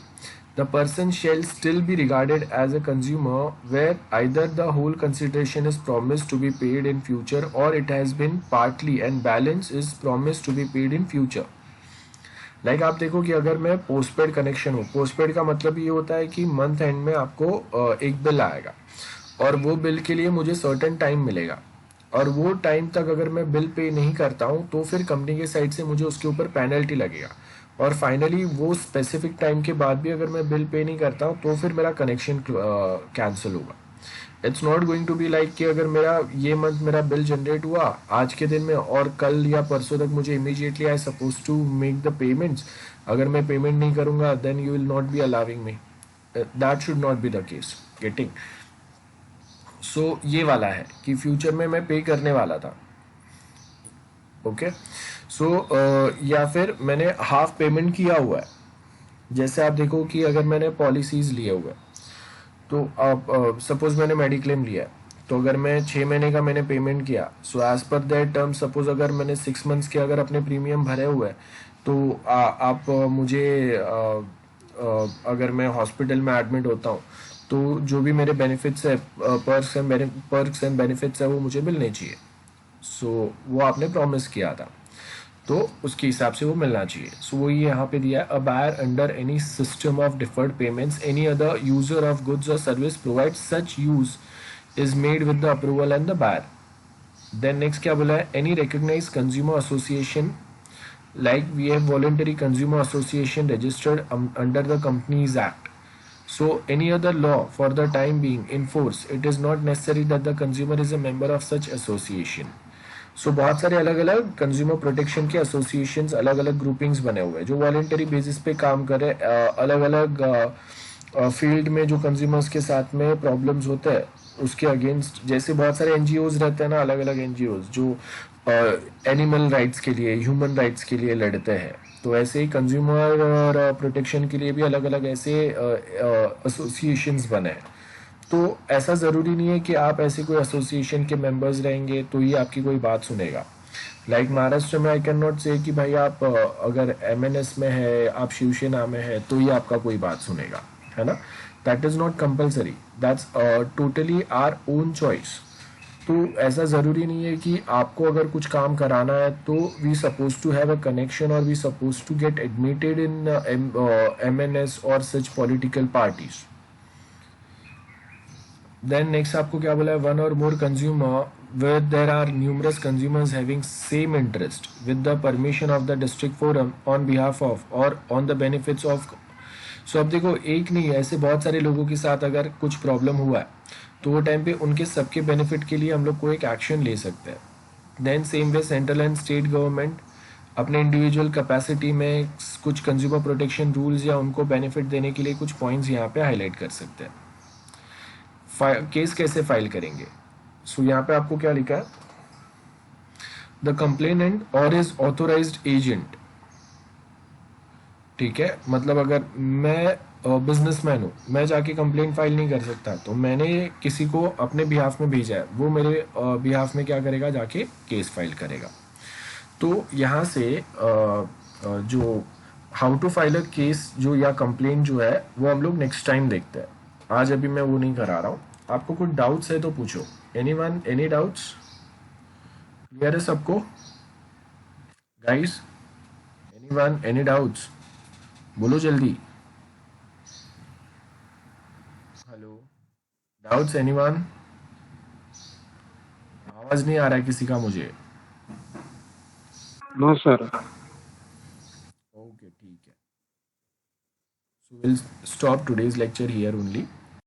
the person shall still be regarded as a consumer where either the whole consideration is promised to be paid in future और it has been partly and balance is promised to be paid in future. Like आप देखो कि अगर मैं postpaid connection हूँ, postpaid का मतलब ये होता है कि मंथ एंड में आपको एक बिल आएगा और वो बिल के लिए मुझे सर्टेन टाइम मिलेगा, और वो टाइम तक अगर मैं बिल पे नहीं करता हूँ तो फिर कंपनी के साइड से मुझे उसके ऊपर पेनल्टी लगेगा, और फाइनली वो स्पेसिफिक टाइम के बाद भी अगर मैं बिल पे नहीं करता हूँ तो फिर मेरा कनेक्शन कैंसिल होगा. It's not going to be like कि अगर मेरा ये मंथ मेरा बिल जनरेट हुआ आज के दिन में और कल या परसों तक मुझे immediately I suppose to make the payments, अगर मैं पेमेंट नहीं करूंगा then you will not be allowing me. That should not be the case. Getting? So ये वाला है कि फ्यूचर में मैं पे करने वाला था. ओके. सो या फिर मैंने हाफ पेमेंट किया हुआ है. जैसे आप देखो कि अगर मैंने पॉलिसीज लिए हुए, तो आप सपोज मैंने मेडिक्लेम लिया है, तो अगर मैं 6 महीने का मैंने पेमेंट किया, so as per that term suppose अगर मैंने 6 मंथ्स के अगर अपने प्रीमियम भरे हुए हैं, तो आप मुझे अगर मैं हॉस्पिटल में एडमिट होता हूँ तो जो भी मेरे बेनिफिट्स है, पर्क्स एंड बेनिफिट्स है, वो मुझे मिलने चाहिए. सो वो आपने प्रॉमिस किया था, तो उसके हिसाब से वो मिलना चाहिए. सो वो ये यहाँ पे दिया है, a buyer under any system of deferred payments any other user of goods और service provide such use is made with the approval and the buyer. Then next क्या बोला है? Any recognize consumer association like we have voluntary consumer association registered under the companies act. So any other law for the time being in force, it is not necessary that the consumer is a member of such association. So बहुत सारे अलग अलग consumer protection के association, अलग अलग groupings बने हुए हैं जो वॉलंटरी बेसिस पे काम कर रहे हैं. अलग अलग फील्ड में जो कंज्यूमर्स के साथ में प्रॉब्लम्स होते हैं उसके अगेंस्ट, जैसे बहुत सारे एनजीओज रहते हैं ना, अलग अलग एनजीओज जो एनिमल राइट्स के लिए, ह्यूमन राइट्स के लिए लड़ते हैं, तो ऐसे ही कंज्यूमर और प्रोटेक्शन के लिए भी अलग अलग ऐसे एसोसिएशंस बने हैं. तो ऐसा ज़रूरी नहीं है कि आप ऐसे कोई एसोसिएशन के मेंबर्स रहेंगे तो ही आपकी कोई बात सुनेगा. लाइक महाराष्ट्र में आई कैन नॉट से कि भाई आप अगर एमएनएस में है, आप शिवसेना में है, तो ही आपका कोई बात सुनेगा, है ना. That is not compulsory, that's totally our own choice. तो ऐसा ज़रूरी नहीं है कि आपको अगर कुछ काम कराना है तो we suppose to have a connection और we suppose to get admitted in MNS और such political parties. Then next आपको क्या बोला है, वन और more consumer where there are numerous consumers having same interest with the permission of the district forum on behalf of or on the benefits of। सो अब देखो, एक नहीं है, ऐसे बहुत सारे लोगों के साथ अगर कुछ प्रॉब्लम हुआ है तो वो टाइम पे उनके सबके बेनिफिट के लिए हम लोग को एक एक्शन ले सकते हैं। Then same way central and state government अपने इंडिविजुअल कैपेसिटी में कुछ कंज्यूमर प्रोटेक्शन रूल्स या उनको बेनिफिट देने के लिए कुछ पॉइंट्स यहाँ पे हाईलाइट कर सकते हैं। केस कैसे फाइल करेंगे, सो यहाँ पे आपको क्या लिखा है, द कंप्लेनेंट और इज ऑथोराइज्ड एजेंट। ठीक है, मतलब अगर मैं बिजनेसमैन हूँ, मैं जाके कंप्लेंट फाइल नहीं कर सकता, तो मैंने किसी को अपने बिहाफ में भेजा है, वो मेरे बिहाफ में क्या करेगा, जाके केस फाइल करेगा। तो यहाँ से जो how to file a case जो या कंप्लेंट जो है वो हम लोग नेक्स्ट टाइम देखते हैं, आज अभी मैं वो नहीं करा रहा हूँ। आपको कुछ डाउट्स है तो पूछो, एनीवन, एनी डाउट्स? क्लियर है सबको गाइस? Anyone, any doubts? बोलो जल्दी, हेलो, डाउट्स एनीवन? आवाज नहीं आ रहा है किसी का मुझे। No, sir. ओके ठीक है, so will stop today's lecture here only.